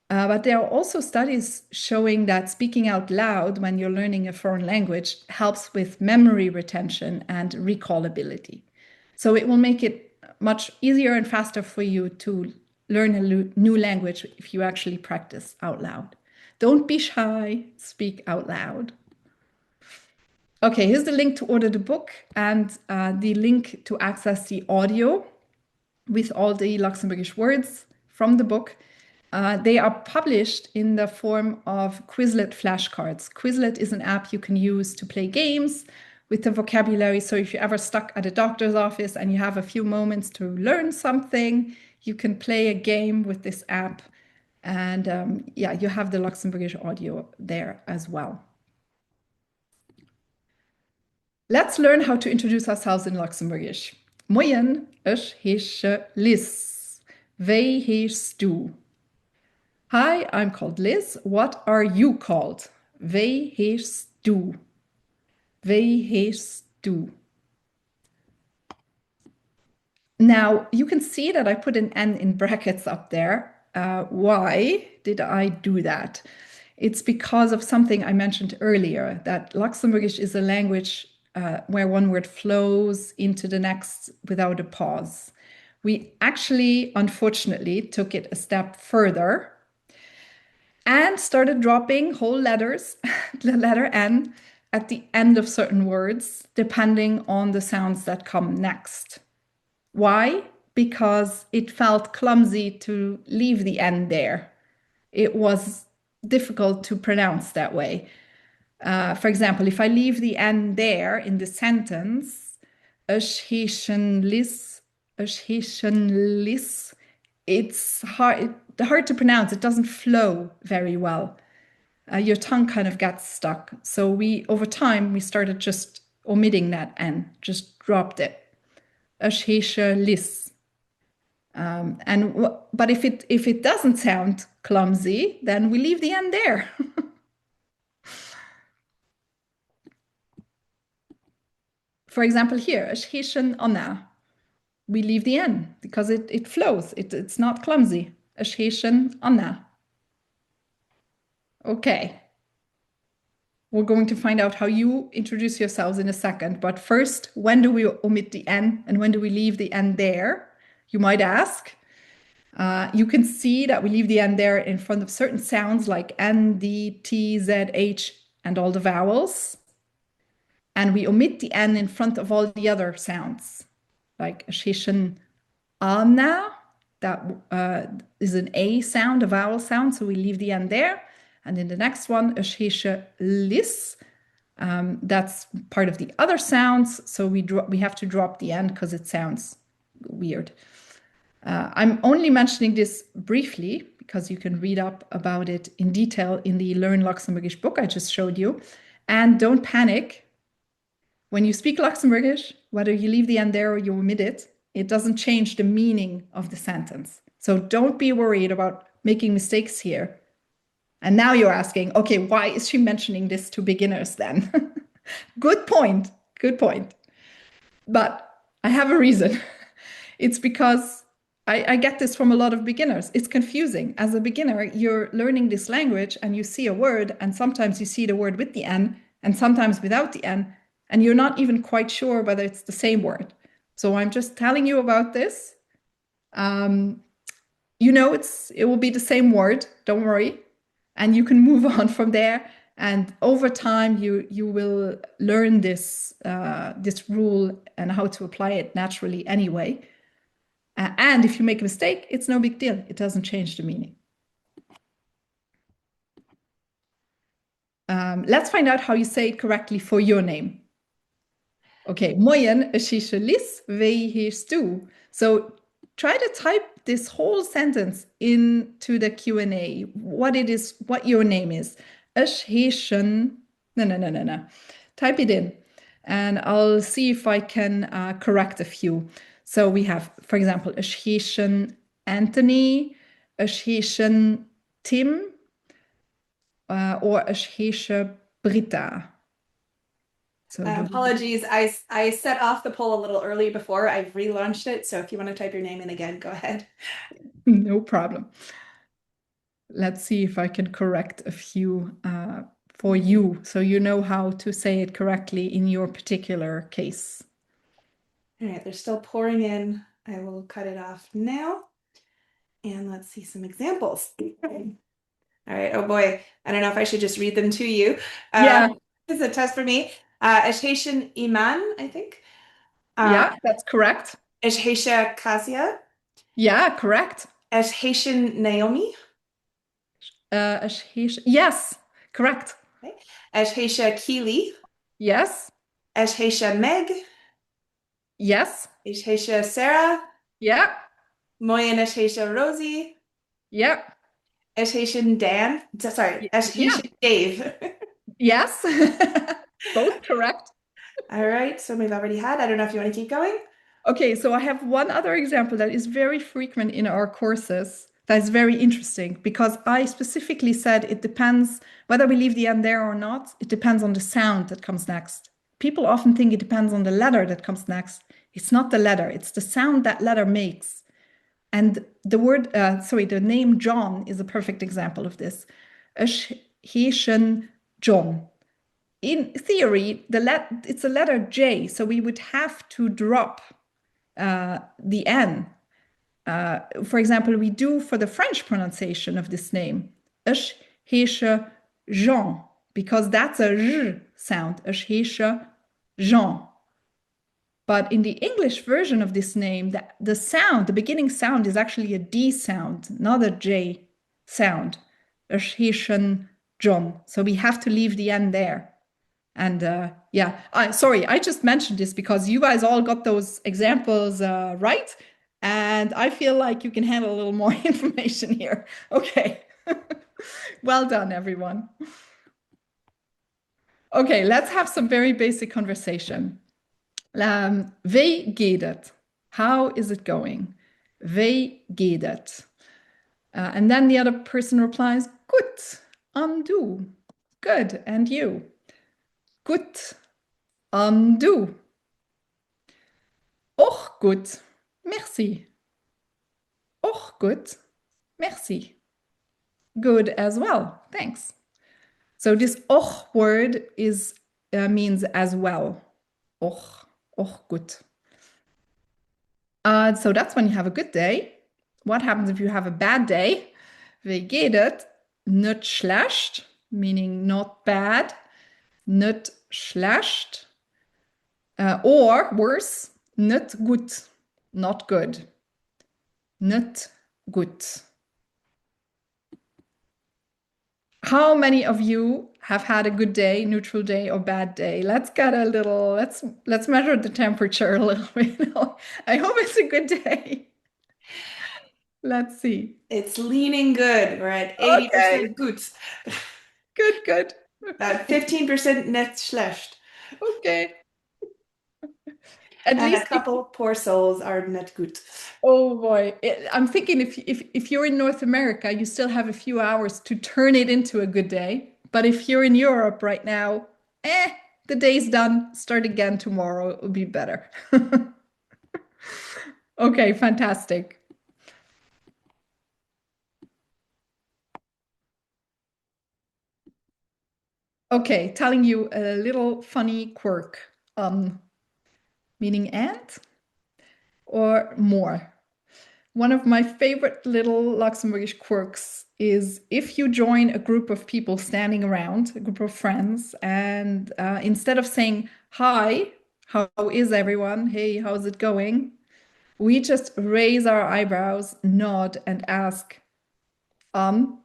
But there are also studies showing that speaking out loud when you're learning a foreign language helps with memory retention and recallability. So it will make it much easier and faster for you to learn a new language if you actually practice out loud. Don't be shy, speak out loud. Okay, here's the link to order the book and the link to access the audio with all the Luxembourgish words from the book. They are published in the form of Quizlet flashcards. Quizlet is an app you can use to play games with the vocabulary. So if you're ever stuck at a doctor's office and you have a few moments to learn something, you can play a game with this app. And yeah, you have the Luxembourgish audio there as well. Let's learn how to introduce ourselves in Luxembourgish. Moyen, ich heiße Liz. Wie heißt du? Hi, I'm called Liz. What are you called? Wie heißt du? Wie heißt du? Now, you can see that I put an N in brackets up there. Why did I do that? It's because of something I mentioned earlier, that Luxembourgish is a language where one word flows into the next without a pause. We actually, unfortunately, took it a step further and started dropping whole letters, the letter N, at the end of certain words, depending on the sounds that come next. Why? Because it felt clumsy to leave the N there. It was difficult to pronounce that way. For example, if I leave the N there in the sentence, lis, lis, it's hard to pronounce. It doesn't flow very well. Your tongue kind of gets stuck. So over time, we started just omitting that N, just dropped it. Lis. But if it doesn't sound clumsy, then we leave the N there. For example, here, anna. We leave the N because it flows. It's not clumsy. Anna. Okay. We're going to find out how you introduce yourselves in a second. But first, when do we omit the N and when do we leave the N there? You might ask. You can see that we leave the N there in front of certain sounds like N, D, T, Z, H, and all the vowels. And we omit the N in front of all the other sounds, like ana, that is an A sound, a vowel sound, so we leave the N there. And in the next one, lis, that's part of the other sounds, so we have to drop the N because it sounds weird. I'm only mentioning this briefly because you can read up about it in detail in the Learn Luxembourgish book I just showed you. And don't panic. When you speak Luxembourgish, whether you leave the N there or you omit it, it doesn't change the meaning of the sentence. So don't be worried about making mistakes here. And now you're asking, okay, why is she mentioning this to beginners then? Good point. Good point. But I have a reason. It's because I get this from a lot of beginners. It's confusing. As a beginner, you're learning this language and you see a word, and sometimes you see the word with the N and sometimes without the N, and you're not even quite sure whether it's the same word. So I'm just telling you about this. You know, it will be the same word, don't worry. And you can move on from there. And over time, you will learn this rule and how to apply it naturally anyway. And if you make a mistake, it's no big deal. It doesn't change the meaning. Let's find out how you say it correctly for your name. Okay, moyen Liz Wenger. So try to type this whole sentence into the Q&A. What your name is. No. Type it in, and I'll see if I can correct a few. So we have, for example, Anthony, Tim, or Britta. So apologies, I set off the poll a little early before. I've relaunched it, so if you want to type your name in again, go ahead. No problem. Let's see if I can correct a few for you, so you know how to say it correctly in your particular case. All right, they're still pouring in. I will cut it off now. And let's see some examples. All right, oh boy, I don't know if I should just read them to you. Yeah. This is a test for me. Esheishan Iman, I think. Yeah, that's correct. Esheisha Kasia. Yeah, correct. Esheishan Naomi. Yes, correct. Okay. Esheisha Keely. Yes. Esheisha Meg. Yes. Esheisha Sarah. Yeah. Moyen Esheisha Rosie. Yeah. Esheishan Dan. Sorry, Esheishan Dave. Yes. Both correct. All right, so we've already had. I don't know if you want to keep going. Okay, so I have one other example that is very frequent in our courses. That is very interesting because I specifically said it depends whether we leave the N there or not. It depends on the sound that comes next. People often think it depends on the letter that comes next. It's not the letter, it's the sound that letter makes. And the name John is a perfect example of this. John. In theory, it's a letter J, so we would have to drop the N. For example, we do for the French pronunciation of this name, ich heiße Jean, because that's a R sound, ich heiße Jean. But in the English version of this name, the sound, the beginning sound is actually a D sound, not a J sound. Ich heiße John. So we have to leave the N there. And sorry, I just mentioned this because you guys all got those examples right. And I feel like you can handle a little more information here. Okay. Well done, everyone. Okay, let's have some very basic conversation. Wie geht het? How is it going? Wie geht het? And then the other person replies, gut, du. Good, and you? Gut, du. Och gut, merci. Och gut, merci. Good as well, thanks. So this och word means as well. Och gut. So that's when you have a good day. What happens if you have a bad day? Wie geht het? Nicht schlecht, meaning not bad. Nicht schlecht. Or worse, nicht gut, not good. Nicht gut. How many of you have had a good day, neutral day, or bad day? Let's measure the temperature a little bit. I hope it's a good day. Let's see. It's leaning good. We're at 80% good. Good. About 15% net schlecht. Okay. And a couple poor souls are not good. Oh boy. I'm thinking if you're in North America, you still have a few hours to turn it into a good day. But if you're in Europe right now, the day's done. Start again tomorrow. It will be better. Okay, fantastic. Okay, telling you a little funny quirk. Meaning and or more. One of my favorite little Luxembourgish quirks is if you join a group of people standing around, a group of friends, and instead of saying, hi, how is everyone? Hey, how's it going? We just raise our eyebrows, nod, and ask, and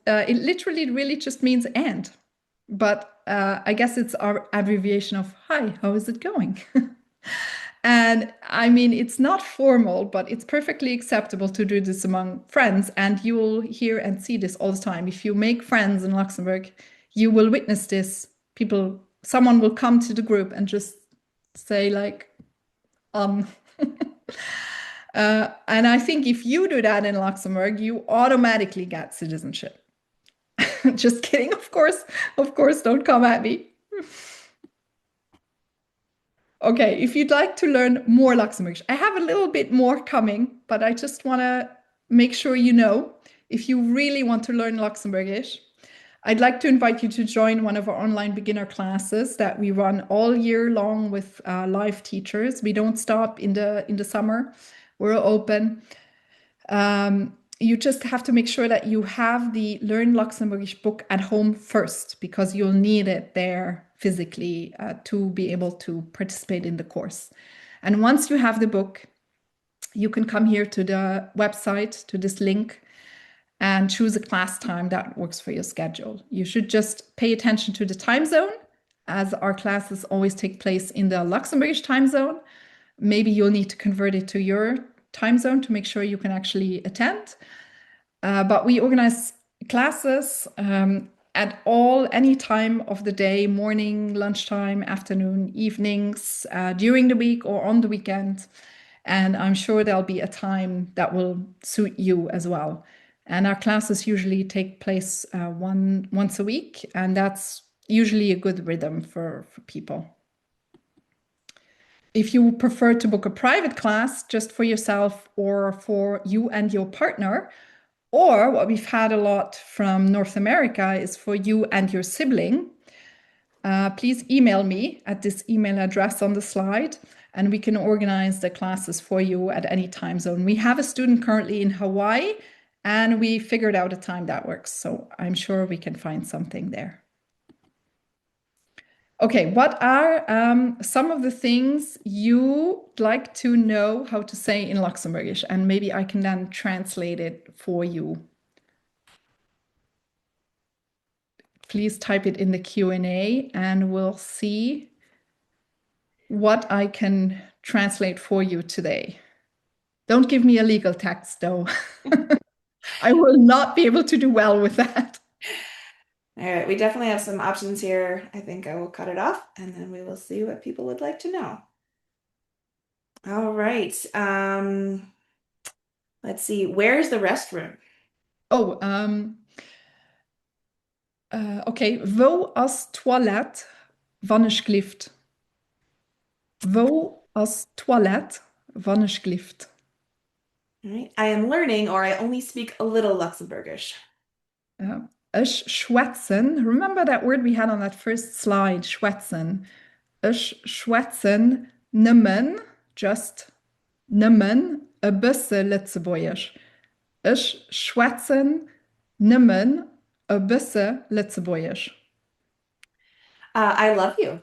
it literally really just means and. But I guess it's our abbreviation of hi, how is it going? And I mean, it's not formal, but it's perfectly acceptable to do this among friends. And you will hear and see this all the time. If you make friends in Luxembourg, you will witness this. Someone will come to the group and just say like, And I think if you do that in Luxembourg, you automatically get citizenship. Just kidding, of course, don't come at me. Okay, if you'd like to learn more Luxembourgish, I have a little bit more coming, but I just want to make sure you know, if you really want to learn Luxembourgish, I'd like to invite you to join one of our online beginner classes that we run all year long with live teachers. We don't stop in the summer. We're open. You just have to make sure that you have the Learn Luxembourgish book at home first, because you'll need it there physically to be able to participate in the course. And once you have the book, you can come here to the website, to this link, and choose a class time that works for your schedule. You should just pay attention to the time zone, as our classes always take place in the Luxembourgish time zone. Maybe you'll need to convert it to your time zone to make sure you can actually attend. But we organize classes at any time of the day, morning, lunchtime, afternoon, evenings, during the week or on the weekend. And I'm sure there'll be a time that will suit you as well. And our classes usually take place once a week, and that's usually a good rhythm for people. If you prefer to book a private class just for yourself or for you and your partner, or what we've had a lot from North America is for you and your sibling, please email me at this email address on the slide, and we can organize the classes for you at any time zone. We have a student currently in Hawaii, and we figured out a time that works. So I'm sure we can find something there. Okay, what are some of the things you like to know how to say in Luxembourgish? And maybe I can then translate it for you. Please type it in the Q&A and we'll see what I can translate for you today. Don't give me a legal text, though. I will not be able to do well with that. All right, we definitely have some options here. I think I will cut it off and then we will see what people would like to know. All right. Let's see. Where's the restroom? Oh, okay. Wo as toilet wanneer glift? Wo as toilet wanneer glift? All right. I am learning, or I only speak a little Luxembourgish. Ich schwätzen. Remember that word we had on that first slide, schwätzen. Ich schwätzen nimmen, just nimmen, a bisschen Lützebuergisch. Ich schwätzen nimmen, a bisschen Lützebuergisch. I love you.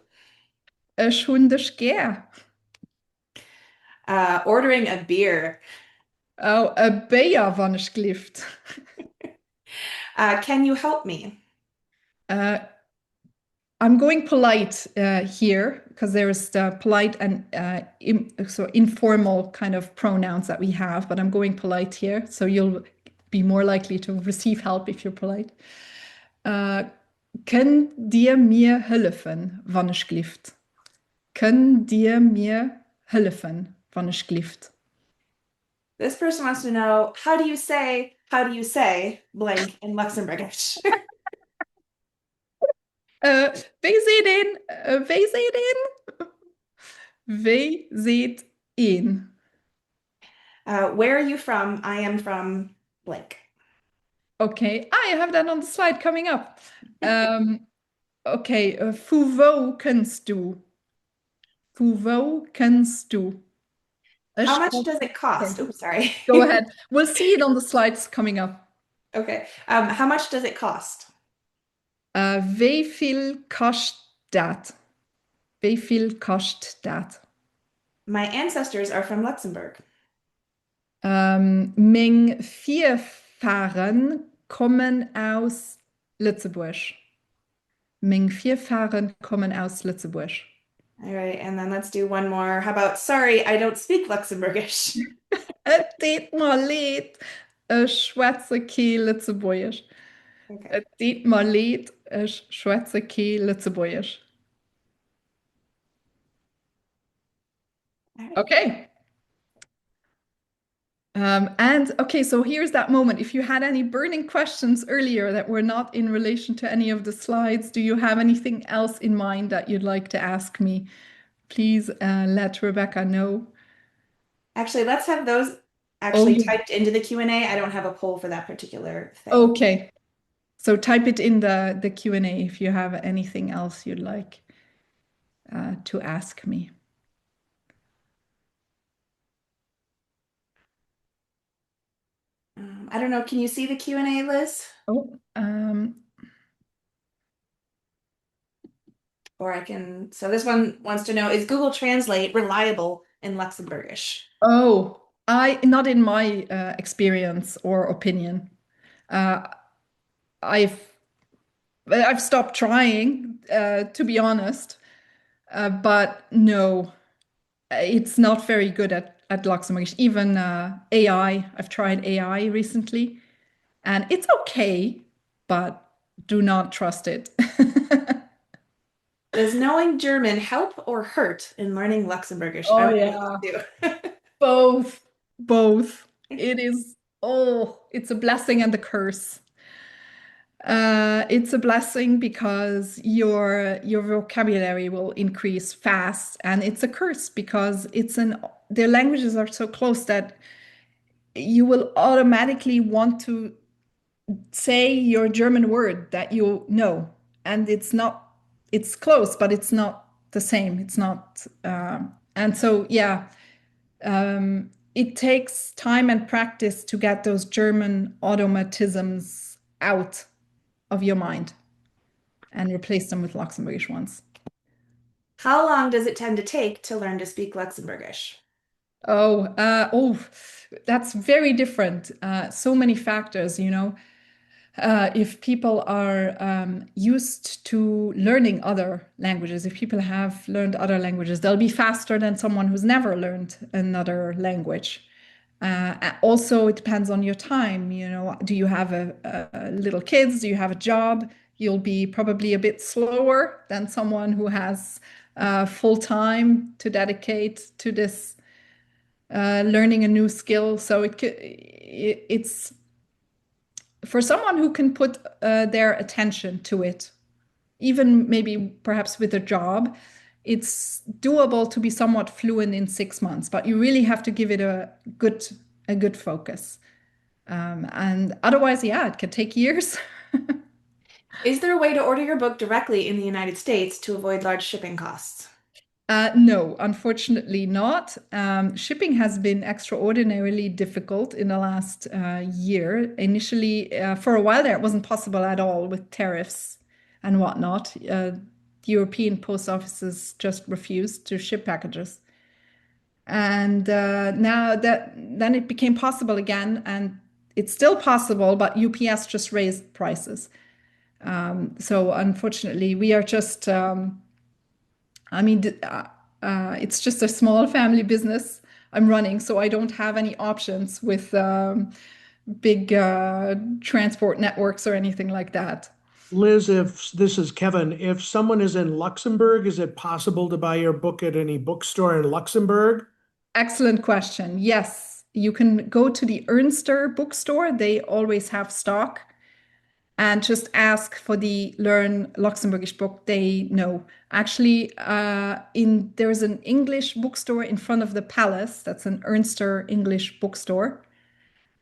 Ich hun dich gern. Ordering a beer. Oh, a Bier wann ich glift. Can you help me? I'm going polite here because there's the polite and so informal kind of pronouns that we have, but I'm going polite here, so you'll be more likely to receive help if you're polite. Kun dir mir helfen, wann ich glift? Kun dir mir helfen, wann ich glift? This person wants to know, how do you say blank in Luxembourgish? Wie seht ihn? Wie seht ihn? Wie seht ihn? Where are you from? I am from blank. Okay, I have that on the slide coming up. Okay, für wo kannst du? Für wo kannst du? How much does it cost? Sorry. Oops, sorry. Go ahead. We'll see it on the slides coming up. Okay. How much does it cost? Wie viel kostet dat? Wie viel kostet dat? My ancestors are from Luxembourg. Mijn Vierfahren kommen aus Lützeburg. Mijn Vierfahren kommen aus Lützeburg. All right, and then let's do one more. How about, sorry, I don't speak Luxembourgish. Het tut mir leid, ich schwätze kein Lützeburgisch. Okay. Es tut mir leid, ich schwätze kein Lützeburgisch. All right. Okay. And okay, so here's that moment. If you had any burning questions earlier that were not in relation to any of the slides, do you have anything else in mind that you'd like to ask me? Please let Rebecca know. Actually, let's have those actually yeah. typed into the Q&A. I don't have a poll for that particular thing. Okay. So type it in the Q&A if you have anything else you'd like to ask me. I don't know. Can you see the Q&A, Liz? Oh, Or I can, so this one wants to know, is Google Translate reliable in Luxembourgish? oh, not in my experience or opinion. I've stopped trying, to be honest, but no, it's not very good at Luxembourgish. Even AI, I've tried AI recently, and it's okay, but do not trust it. Does knowing German help or hurt in learning Luxembourgish? Oh, I would yeah. do. Both. It is, it's a blessing and a curse. It's a blessing because your vocabulary will increase fast, and it's a curse because their languages are so close that you will automatically want to say your German word that you know, and it's close, but it's not the same. It's not And so, yeah, it takes time and practice to get those German automatisms out of your mind and replace them with Luxembourgish ones. How long does it tend to take to learn to speak Luxembourgish? Oh, that's very different. So many factors, you know. If people are used to learning other languages, if people have learned other languages, they'll be faster than someone who's never learned another language. Also, it depends on your time. You know, do you have a little kids? Do you have a job? You'll be probably a bit slower than someone who has full time to dedicate to this learning a new skill. So it's for someone who can put their attention to it, even maybe perhaps with a job, it's doable to be somewhat fluent in 6 months, but you really have to give it a good focus. And otherwise, yeah, it can take years. Is there a way to order your book directly in the United States to avoid large shipping costs? No, unfortunately not. Shipping has been extraordinarily difficult in the last year. Initially, for a while there, it wasn't possible at all with tariffs and whatnot. European post offices just refused to ship packages. And now that then it became possible again, and it's still possible, but UPS just raised prices. So unfortunately, we are just I mean, it's just a small family business I'm running, so I don't have any options with big transport networks or anything like that. Liz, if this is Kevin, if someone is in Luxembourg, is it possible to buy your book at any bookstore in Luxembourg? Excellent question. Yes, you can go to the Ernster bookstore. They always have stock. And just ask for the Learn Luxembourgish book. They know. Actually, in there's an English bookstore in front of the palace. That's an Ernster English bookstore,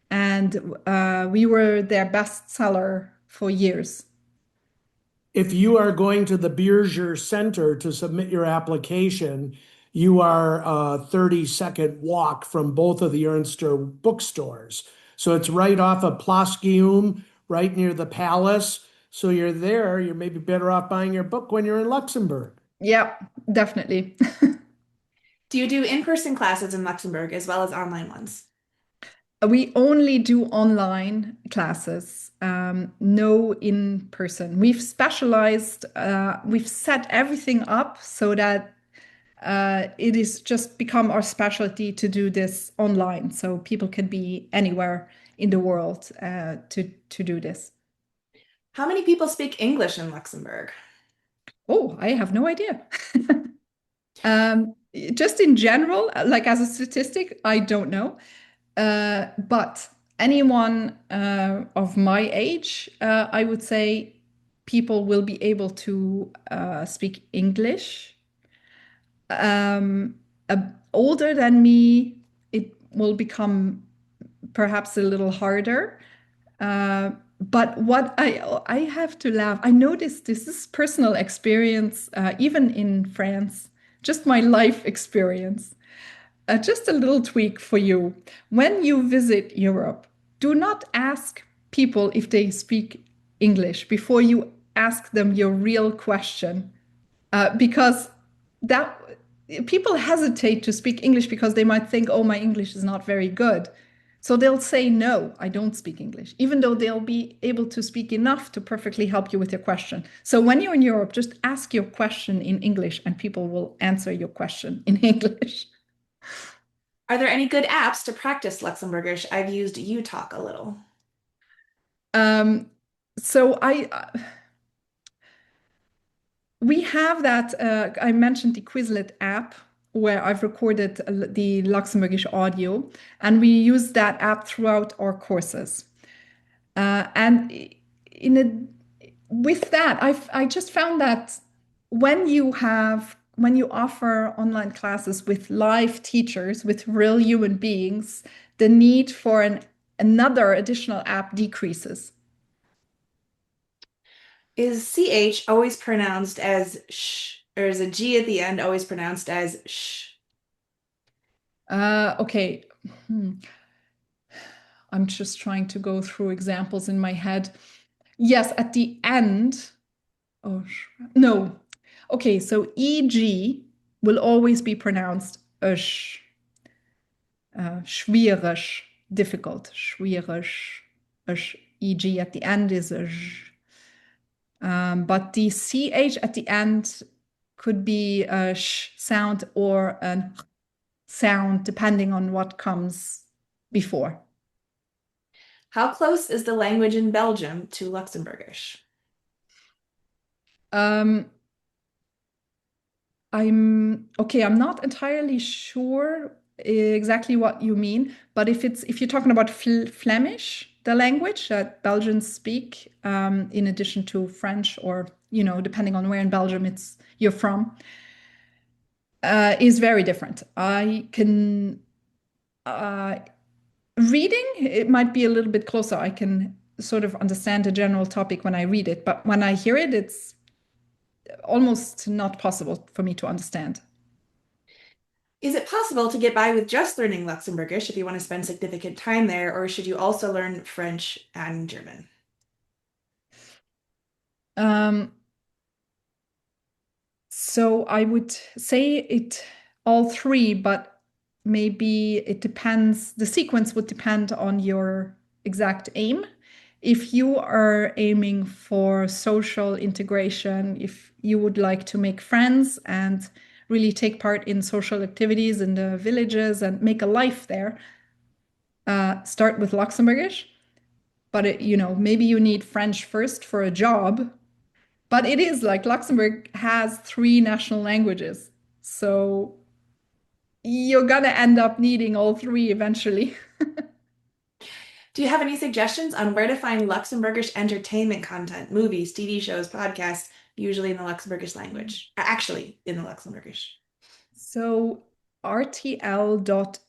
and we were their bestseller for years. If you are going to the Beerger Center to submit your application, you are a 30-second walk from both of the Ernster bookstores. So it's right off of Place Guillaume, right near the palace. So you're there, you're maybe better off buying your book when you're in Luxembourg. Yeah, definitely. Do you do in-person classes in Luxembourg as well as online ones? We only do online classes, no in person. We've set everything up so that it is just become our specialty to do this online, so people can be anywhere in the world to do this. How many people speak English in Luxembourg? Oh, I have no idea. Just in general, like as a statistic, I don't know. But anyone of my age, I would say people will be able to speak English. Um, Older than me, it will become perhaps a little harder. But what I have to laugh. I noticed this is personal experience, even in France, just my life experience. Just a little tweak for you. When you visit Europe, do not ask people if they speak English before you ask them your real question, because that people hesitate to speak English because they might think, "Oh, my English is not very good." So they'll say, "No, I don't speak English," even though they'll be able to speak enough to perfectly help you with your question. So when you're in Europe, just ask your question in English and people will answer your question in English. Are there any good apps to practice Luxembourgish? I've used UTalk a little. Um, so we have that I mentioned the Quizlet app where I've recorded the Luxembourgish audio, and we use that app throughout our courses. And in a with that, I just found that when you offer online classes with live teachers, with real human beings, the need for another additional app decreases. Is CH always pronounced as sh, or is a G at the end always pronounced as sh? Okay. Hmm. I'm just trying to go through examples in my head. Yes, at the end. Oh, no. Okay, so EG will always be pronounced ush. Schwierig, difficult, schwierig. Ush. EG at the end is ush. But the CH at the end could be a sh sound or a sound, depending on what comes before. How close is the language in Belgium to Luxembourgish? Um, I'm not entirely sure exactly what you mean, but if you're talking about Flemish, the language that Belgians speak, in addition to French, or depending on where in Belgium you're from, is very different. I can reading, it might be a little bit closer. I can sort of understand a general topic when I read it, but when I hear it, it's almost not possible for me to understand. Is it possible to get by with just learning Luxembourgish if you want to spend significant time there, or should you also learn French and German? Um, so I would say it all three, but maybe it depends. The sequence would depend on your exact aim. If you are aiming for social integration, if you would like to make friends and really take part in social activities in the villages and make a life there, start with Luxembourgish. But maybe you need French first for a job. But it is like Luxembourg has three national languages. So you're gonna end up needing all three eventually. Do you have any suggestions on where to find Luxembourgish entertainment content, movies, TV shows, podcasts, usually in the Luxembourgish language? Actually, in the Luxembourgish. So rtl.lu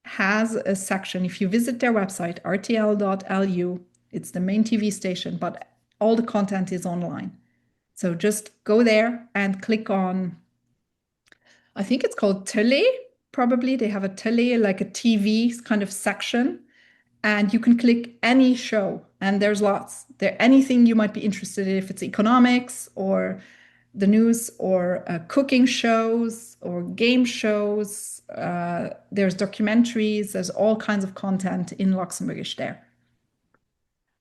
has a section. If you visit their website, rtl.lu, it's the main TV station, but all the content is online. So just go there and click on, I think it's called Tele, probably. They have a Tele, like a TV kind of section. And you can click any show, and there's lots. There anything you might be interested in, if it's economics or the news or cooking shows or game shows. There's documentaries. There's all kinds of content in Luxembourgish there.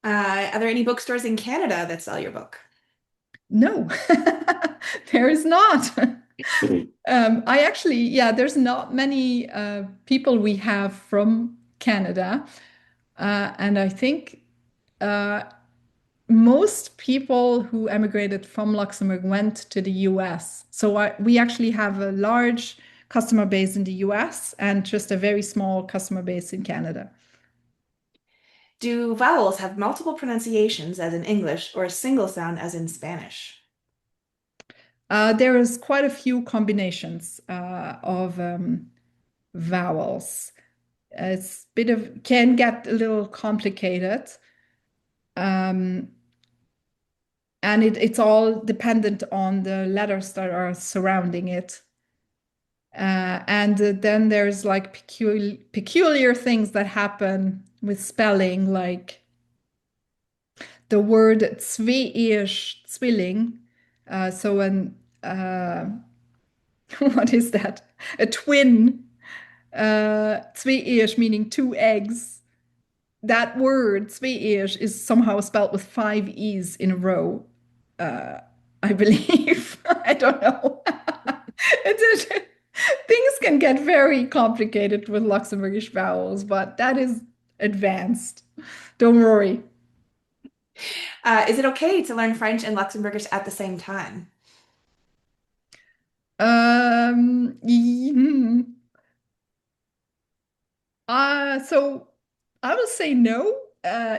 Are there any bookstores in Canada that sell your book? No, there is not. I actually, yeah, there's not many people we have from Canada. And I think most people who emigrated from Luxembourg went to the US. So we actually have a large customer base in the US and just a very small customer base in Canada. Do vowels have multiple pronunciations as in English or a single sound as in Spanish? There is quite a few combinations of vowels. It's a bit of can get a little complicated. Um, and it's all dependent on the letters that are surrounding it. And then there's like peculiar things that happen with spelling, like the word zwei-ish, Zwilling. So what is that? A twin, zwei-ish, meaning two eggs. That word, zwei-ish, is somehow spelled with five E's in a row, I believe. I don't know. Things can get very complicated with Luxembourgish vowels, but that is advanced. Don't worry. Is it okay to learn French and Luxembourgish at the same time? Hmm. So I will say no,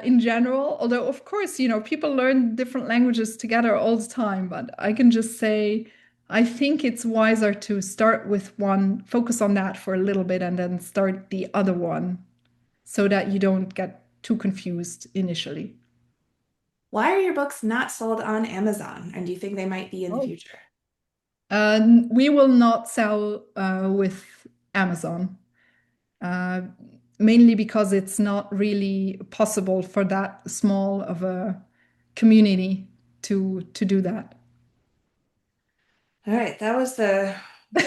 in general, although of course, people learn different languages together all the time, but I can just say I think it's wiser to start with one, focus on that for a little bit, and then start the other one so that you don't get too confused initially. Why are your books not sold on Amazon? And do you think they might be in the Oh. future? We will not sell with Amazon, uh, mainly because it's not really possible for that small of a community to do that. All right, that was the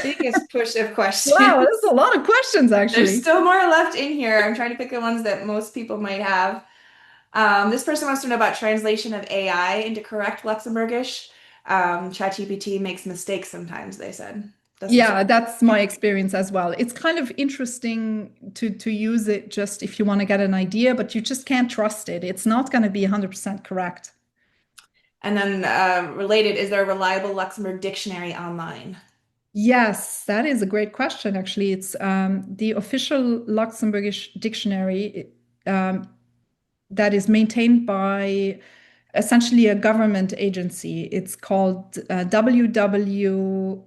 biggest push of Wow, questions. that's a lot of questions, There's actually. still more left in here. I'm trying to pick the ones that most people might have. This person wants to know about translation of AI into correct Luxembourgish. ChatGPT makes mistakes sometimes, they said. Doesn't show. Yeah, that's my experience as well. It's kind of interesting to use it just if you want to get an idea, but you just can't trust it. It's not going to be 100% correct. And then related, is there a reliable Luxembourg dictionary online? Yes, that is a great question, actually. It's the official Luxembourgish dictionary that is maintained by essentially a government agency. It's called www.lod.lu.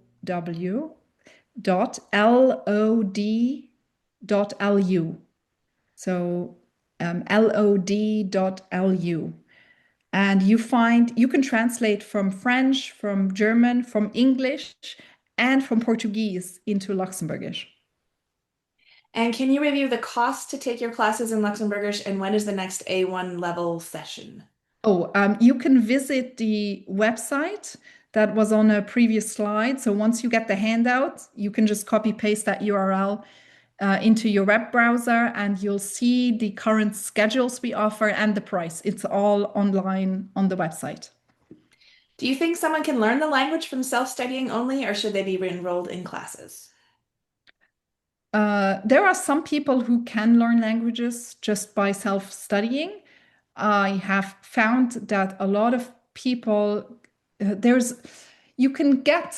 So lod.lu. And you can translate from French, from German, from English, and from Portuguese into Luxembourgish. And can you review the cost to take your classes in Luxembourgish and when is the next A1 level session? Oh, you can visit the website that was on a previous slide. So once you get the handout, you can just copy paste that URL into your web browser and you'll see the current schedules we offer and the price. It's all online on the website. Do you think someone can learn the language from self-studying only, or should they be enrolled in classes? There are some people who can learn languages just by self-studying. I have found that a lot of people, you can get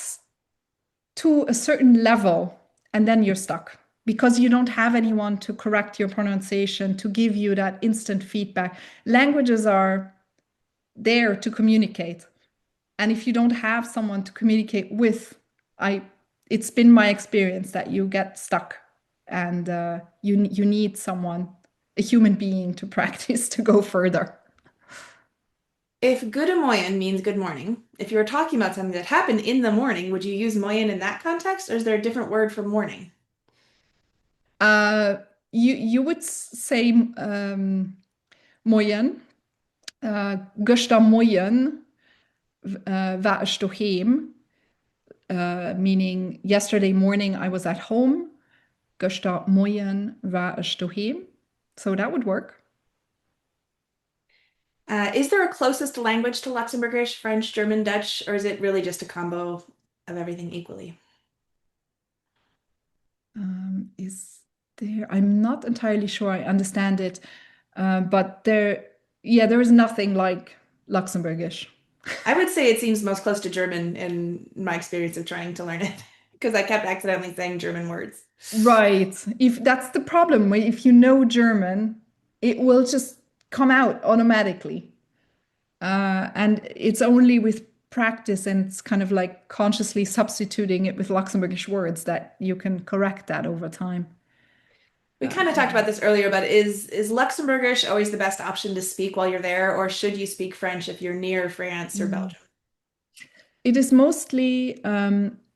to a certain level and then you're stuck because you don't have anyone to correct your pronunciation, to give you that instant feedback. Languages are there to communicate. And if you don't have someone to communicate with, it's been my experience that you get stuck and you need someone, a human being to practice to go further. If Gute Morgen means good morning, if you were talking about something that happened in the morning, would you use Morgen in that context, or is there a different word for morning? Uh, you would say morgen, gestern morgen war ich daheim, meaning yesterday morning I was at home. Gestern morgen war ich daheim. So that would work. Is there a closest language to Luxembourgish, French, German, Dutch, or is it really just a combo of everything equally? Is there? I'm not entirely sure I understand it, but there is nothing like Luxembourgish. I would say it seems most close to German in my experience of trying to learn it because I kept accidentally saying German words. Right. If that's the problem, if you know German, it will just come out automatically. And it's only with practice and it's kind of like consciously substituting it with Luxembourgish words that you can correct that over time. We kind of talked about this earlier, but is Luxembourgish always the best option to speak while you're there, or should you speak French if you're near France or Mm. Belgium? It is mostly,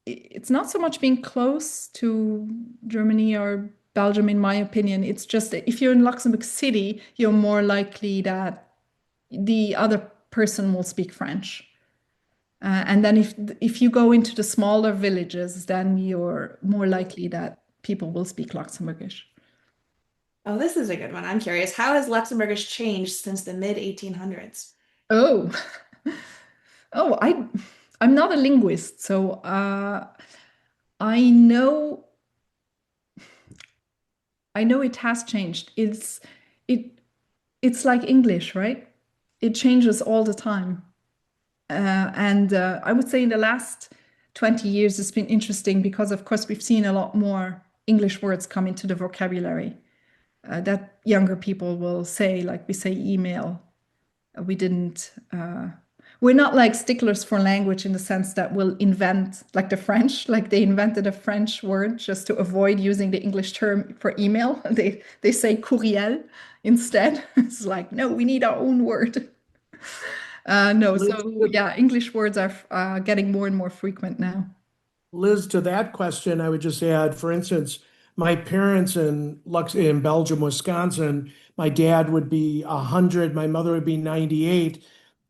it's not so much being close to Germany or Belgium, in my opinion. It's just that if you're in Luxembourg City, you're more likely that the other person will speak French. And then if you go into the smaller villages, then you're more likely that people will speak Luxembourgish. Oh, this is a good one. I'm curious. How has Luxembourgish changed since the mid 1800s? Oh, oh, I'm not a linguist, so I know I know it has changed. It it's like English, right? It changes all the time. And I would say in the last 20 years, it's been interesting because, of course, we've seen a lot more English words come into the vocabulary that younger people will say, like we say email. We didn't, we're not like sticklers for language in the sense that we'll invent, like the French, like they invented a French word just to avoid using the English term for email. They say courriel instead. It's like, no, we need our own word. No, Liz, so yeah, English words are getting more and more frequent now. Liz, to that question, I would just add, for instance, My parents in Belgium, Wisconsin, my dad would be 100, my mother would be 98,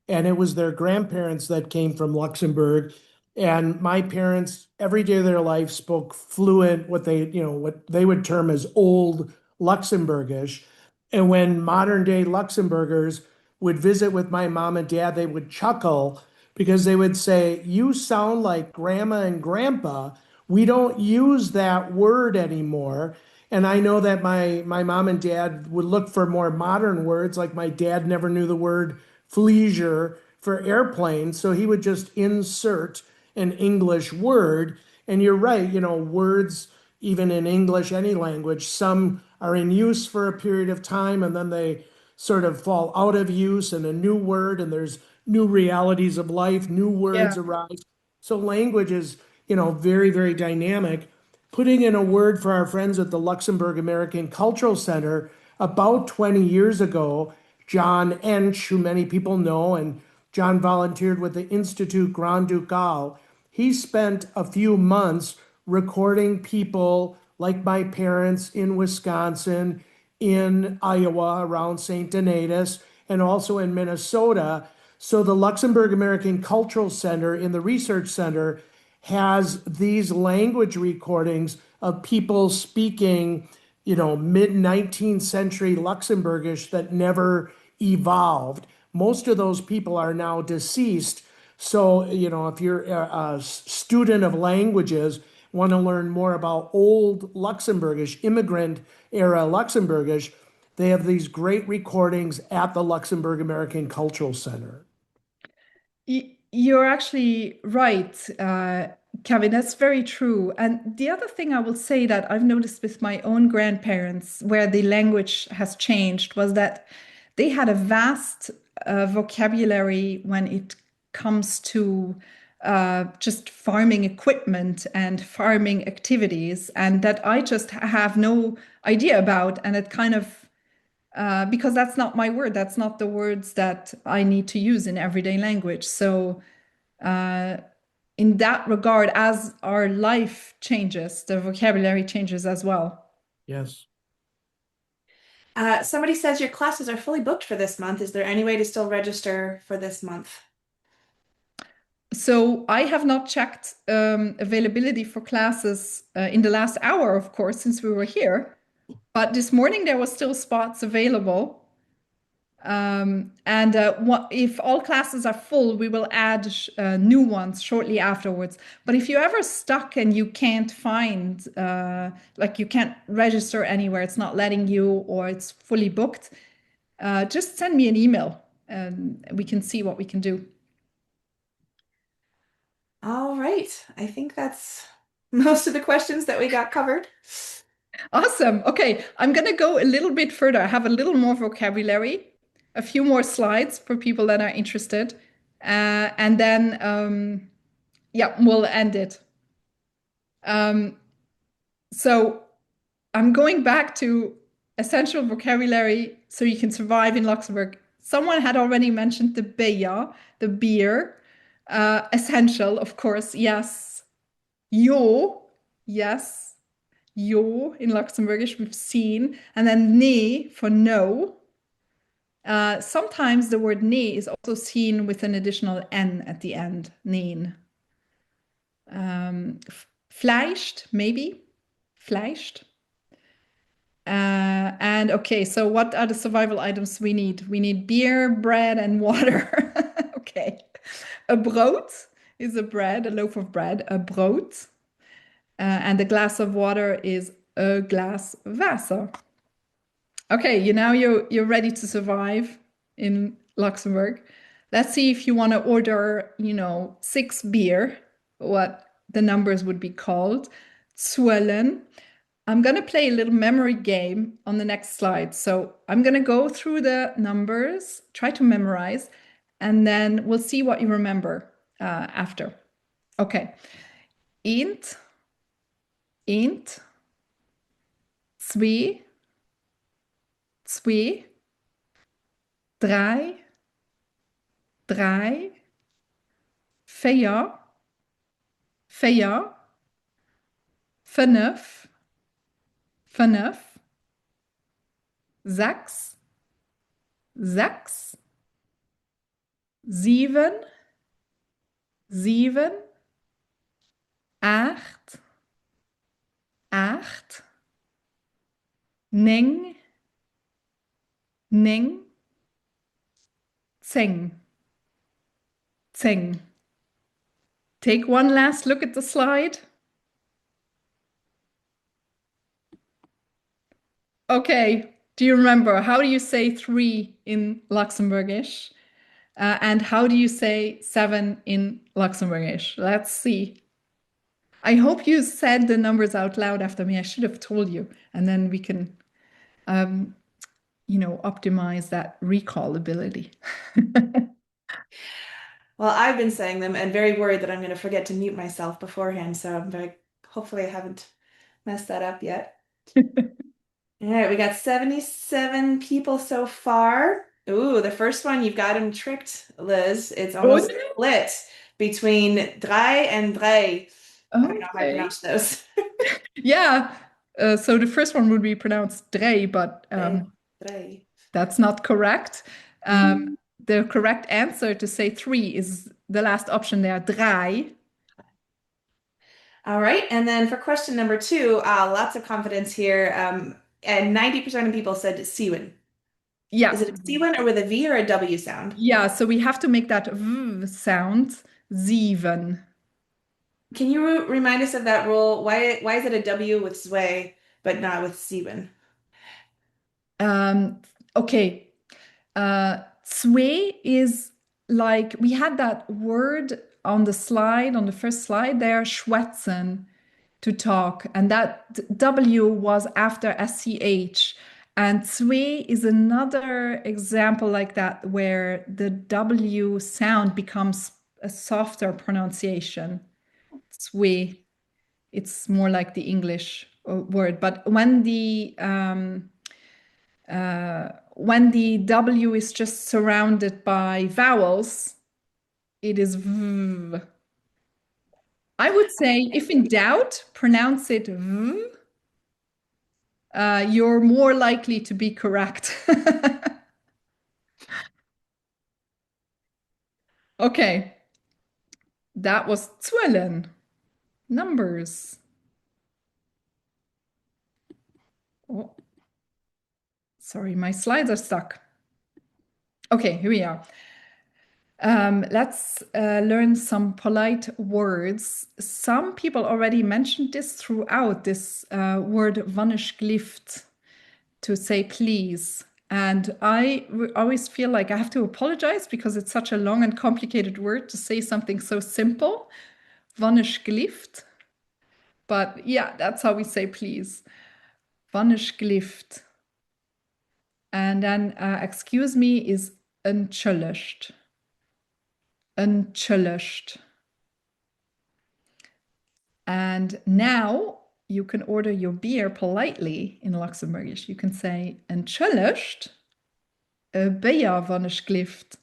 and it was their grandparents that came from Luxembourg. And my parents, every day of their life, spoke fluent, what they would term as old Luxembourgish. And when modern day Luxembourgers would visit with my mom and dad, they would chuckle because they would say, "You sound like grandma and grandpa. We don't use that word anymore." And I know that my mom and dad would look for more modern words, like my dad never knew the word "fleisure" for airplane, so he would just insert an English word. And you're right, words, even in English, any language, some are in use for a period of time and then they sort of fall out of use and a new word, and there's new realities of life, new Yeah. words arise. So language is, very, very dynamic. Putting in a word for our friends at the Luxembourg American Cultural Center about 20 years ago, John Ench, who many people know, and John volunteered with the Institute Grand Ducal. He spent a few months recording people like my parents in Wisconsin, in Iowa around St. Donatus, and also in Minnesota. So the Luxembourg American Cultural Center in the Research Center has these language recordings of people speaking, mid 19th century Luxembourgish that never evolved. Most of those people are now deceased. So, if you're a student of languages, want to learn more about old Luxembourgish, immigrant era Luxembourgish, they have these great recordings at the Luxembourg American Cultural Center. You're actually right, Kevin. That's very true. And the other thing I will say that I've noticed with my own grandparents, where the language has changed, was that they had a vast vocabulary when it comes to just farming equipment and farming activities, and that I just have no idea about. And it kind of because that's not my word. That's not the words that I need to use in everyday language. So, uh, in that regard, as our life changes, the vocabulary changes as well. Yes. Somebody says your classes are fully booked for this month. Is there any way to still register for this month? So, I have not checked availability for classes in the last hour, of course, since we were here. But this morning there was still spots available. And if all classes are full, we will add new ones shortly afterwards. But if you're ever stuck and you can't find, like you can't register anywhere, it's not letting you, or it's fully booked, just send me an email and we can see what we can do. All right. I think that's most of the questions that we got covered. Awesome. Okay, I'm going to go a little bit further. I have a little more vocabulary, a few more slides for people that are interested. And then, yeah, we'll end it. Um, so I'm going back to essential vocabulary so you can survive in Luxembourg. Someone had already mentioned the beer, the beer. Essential, of course, yes. Jo, yes. Jo in Luxembourgish we've seen. And then ne for no. Sometimes the word ne is also seen with an additional n at the end, neen. Fleischt, maybe. Fleischt. And okay, so what are the survival items we need? We need beer, bread, and water. Okay. A brood is a bread, a loaf of bread, a brood. And a glass of water is a glass Wasser. Okay, you're ready to survive in Luxembourg. Let's see if you want to order, 6 beer, what the numbers would be called. Zwöllen. I'm going to play a little memory game on the next slide. So I'm going to go through the numbers, try to memorize, and then we'll see what you remember after. Okay. Int, int, zwei, zwei, drei, drei, vier, vier, fünf, 5, 6, 6, 7, 7, 8, 8, 9, 9, 10, 10. Take one last look at the slide. Okay, do you remember how do you say 3 in Luxembourgish? And how do you say 7 in Luxembourgish? Let's see. I hope you said the numbers out loud after me. I should have told you, and then we can, optimize that recall ability. Well, I've been saying them and very worried that I'm going to forget to mute myself beforehand. So I'm very, hopefully I haven't messed that up yet. All right, we got 77 people so far. Ooh, the first one, you've got him tricked, Liz. It's almost Good. split between drei and drei. I don't know how I Okay. pronounce those. Yeah. So the first one would be pronounced drei, but Drei. that's not correct. The correct answer to say 3 is the last option there, drei. All right, and then for question number 2, lots of confidence here. And 90% of people said Siwen. Yeah. Is it a Siwen or with a V or a W sound? Yeah, so we have to make that v sound, 7. Can you remind us of that rule? Why is it a W with Zwei but not with Siwen? Okay. Zwei is like we had that word on the slide, on the first slide there, schwätzen, to talk, and that W was after SCH. And zwei is another example like that where the W sound becomes a softer pronunciation. Zwei. It's more like the English word. But when the W is just surrounded by vowels, it is v. I would say, if in doubt, pronounce it v. You're more likely to be correct. Okay, that was 12. Numbers. Oh, sorry, my slides are stuck. Okay, here we are. Let's learn some polite words. Some people already mentioned this throughout this word "vanishglift," to say please. And I always feel like I have to apologize because it's such a long and complicated word to say something so simple. Vanishglift. But yeah, that's how we say please. Vanishglift. And then excuse me is entschuldigt. Entschuldigt. And now you can order your beer politely in Luxembourgish. You can say entschuldigt, beer vanishglift.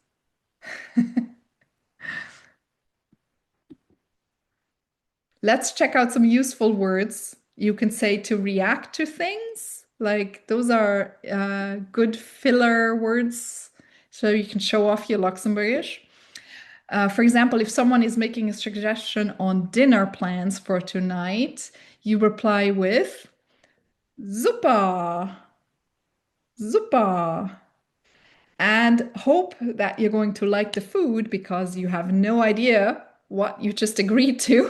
Let's check out some useful words. You can say to react to things. Like those are good filler words. So you can show off your Luxembourgish. For example, if someone is making a suggestion on dinner plans for tonight, you reply with super, super, and hope that you're going to like the food because you have no idea what you just agreed to.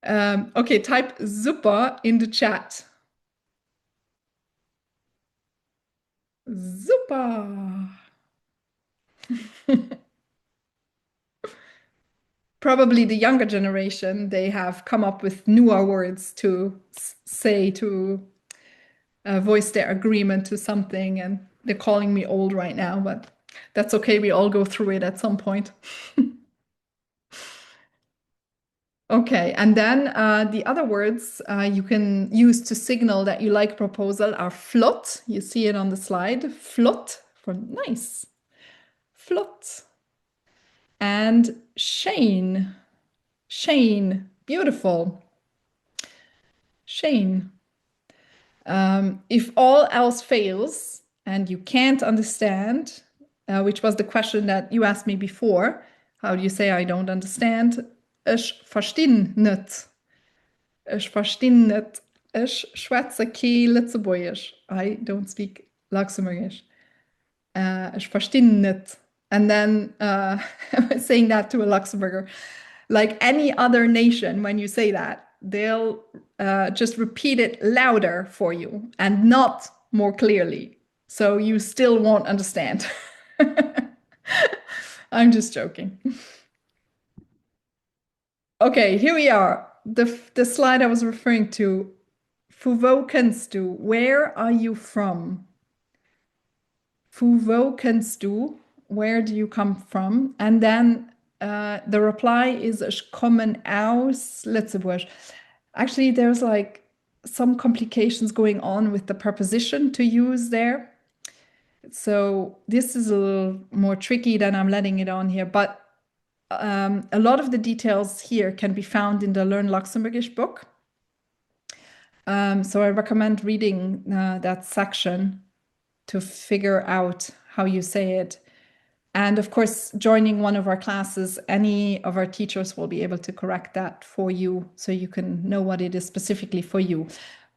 Okay, type super in the chat. Super. Probably the younger generation, they have come up with newer words to say to voice their agreement to something, and they're calling me old right now, but that's okay. We all go through it at some point. Okay, and then the other words you can use to signal that you like proposal are flot. You see it on the slide. Flot for nice. Flot. And Shane. Shane, beautiful. Shane. If all else fails and you can't understand, which was the question that you asked me before, how do you say I don't understand? Ich verstehe nicht. Ich verstehe nicht. Ich schwätze kein Lützeburgisch. I don't speak Luxembourgish. Ich verstehe nicht. And then saying that to a Luxembourger, like any other nation, when you say that, they'll just repeat it louder for you and not more clearly. So you still won't understand. I'm just joking. Okay, here we are. The slide I was referring to. Wo kennst du? Where are you from? Wo kennst du? Where do you come from? And then the reply is ich komme aus Lützeburg. Actually, there's like some complications going on with the preposition to use there. So this is a little more tricky than I'm letting it on here, but a lot of the details here can be found in the Learn Luxembourgish book. So I recommend reading that section to figure out how you say it. And of course, joining one of our classes, any of our teachers will be able to correct that for you so you can know what it is specifically for you.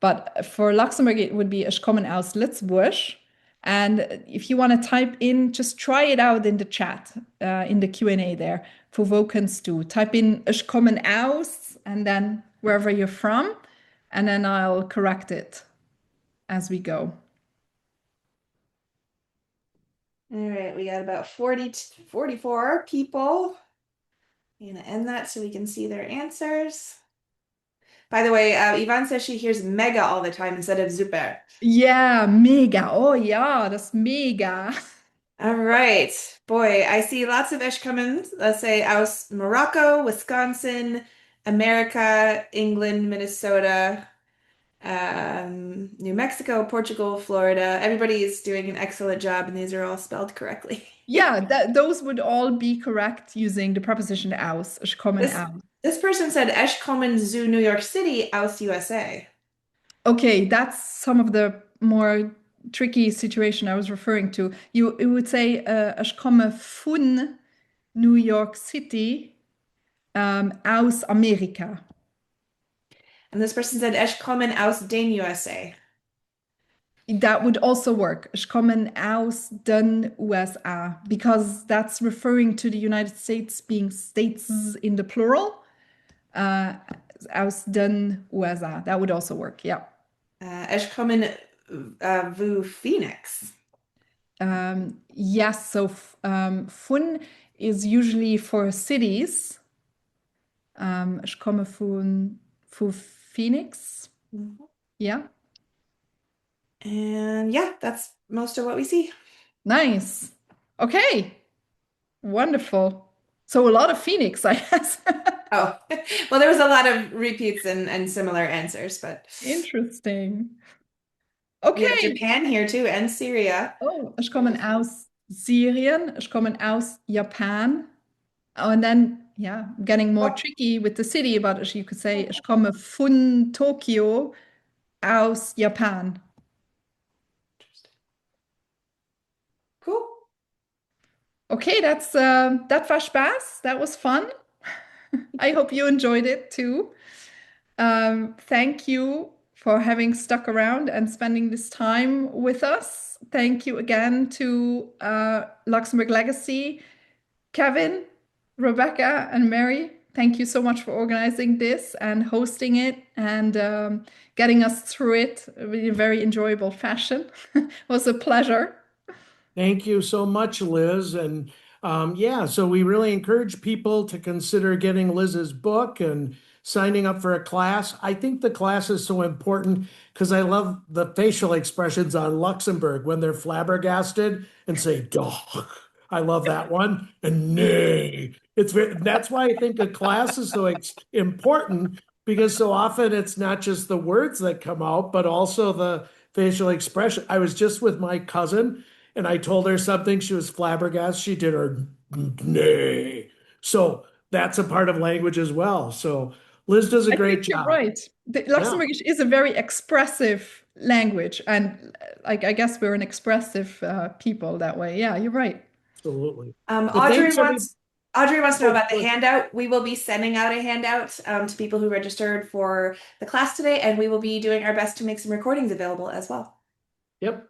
But for Luxembourg, it would be Ich komme aus Lützburg. And if you want to type in, just try it out in the chat, in the Q&A there. Wo kennst du? Type in Ich komme aus and then wherever you're from, and then I'll correct it as we go. All right, we got about 44 people. I'm going to end that so we can see their answers. By the way, Yvonne says she hears mega all the time instead of super. Yeah, mega. Oh ja, das mega. All right. Boy, I see lots of Eshkomens. Let's say aus Morocco, Wisconsin, America, England, Minnesota, New Mexico, Portugal, Florida. Everybody is doing an excellent job, and these are all spelled correctly. Yeah, those would all be correct using the preposition aus. Ich komme aus. This person said Ich komme zu New York City aus USA. Okay, that's some of the more tricky situation I was referring to. You would say ich komme von New York City aus Amerika. And this person said Ich komme aus den USA. That would also work. Ich komme aus den USA, because that's referring to the United States being states in the plural. Aus den USA. That would also work, yeah. Ich komme vu Phoenix. Yes, so von is usually for cities. Ich komme von Phoenix. Mhm. Yeah. And yeah, that's most of what we see. Nice. Okay. Wonderful. So a lot of Phoenix, I guess. Oh, well, there was a lot of repeats and similar answers, but Interesting. we have Okay. Japan here too, and Syria. Oh, ich komme aus Syrien. Ich komme aus Japan. Oh, and then, yeah, getting more tricky with the city, but you could say, ich komme von Tokio aus Japan. Cool. Okay, that war Spaß. That was fun. I hope you enjoyed it too. Thank you for having stuck around and spending this time with us. Thank you again to Luxembourg Legacy, Kevin, Rebecca, and Mary. Thank you so much for organizing this and hosting it and getting us through it in a very enjoyable fashion. It was a pleasure. Thank you so much, Liz. And yeah, so we really encourage people to consider getting Liz's book and signing up for a class. I think the class is so important because I love the facial expressions on Luxembourg when they're flabbergasted and say, dog. I love that one. And nay. That's why I think a class is so important, because so often it's not just the words that come out, but also the facial expression. I was just with my cousin and I told her something. She was flabbergasted. She did her nay. So that's a part of language as well. So Liz does a great You're job. right. the Luxembourgish is a very expressive language, and I guess we're an expressive people that way. Yeah, you're right. Absolutely. Audrey Thanks, everybody. wants to know about the Oh, handout. We will be sending out a handout to people who registered for the class today, and we will be doing our best to make some recordings available as well. yep.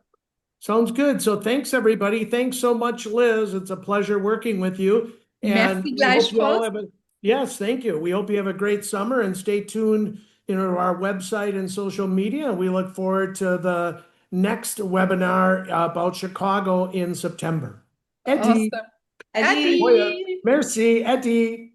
Sounds good. So thanks, everybody. Thanks so much, Liz. It's a pleasure working with you. And Merci we hope you all gleichfalls. have yes, thank you. We hope you have a great summer and stay tuned, to our website and social media. We look forward to the next webinar about Chicago in September. Etty. Awesome. Adi. Merci, Etty.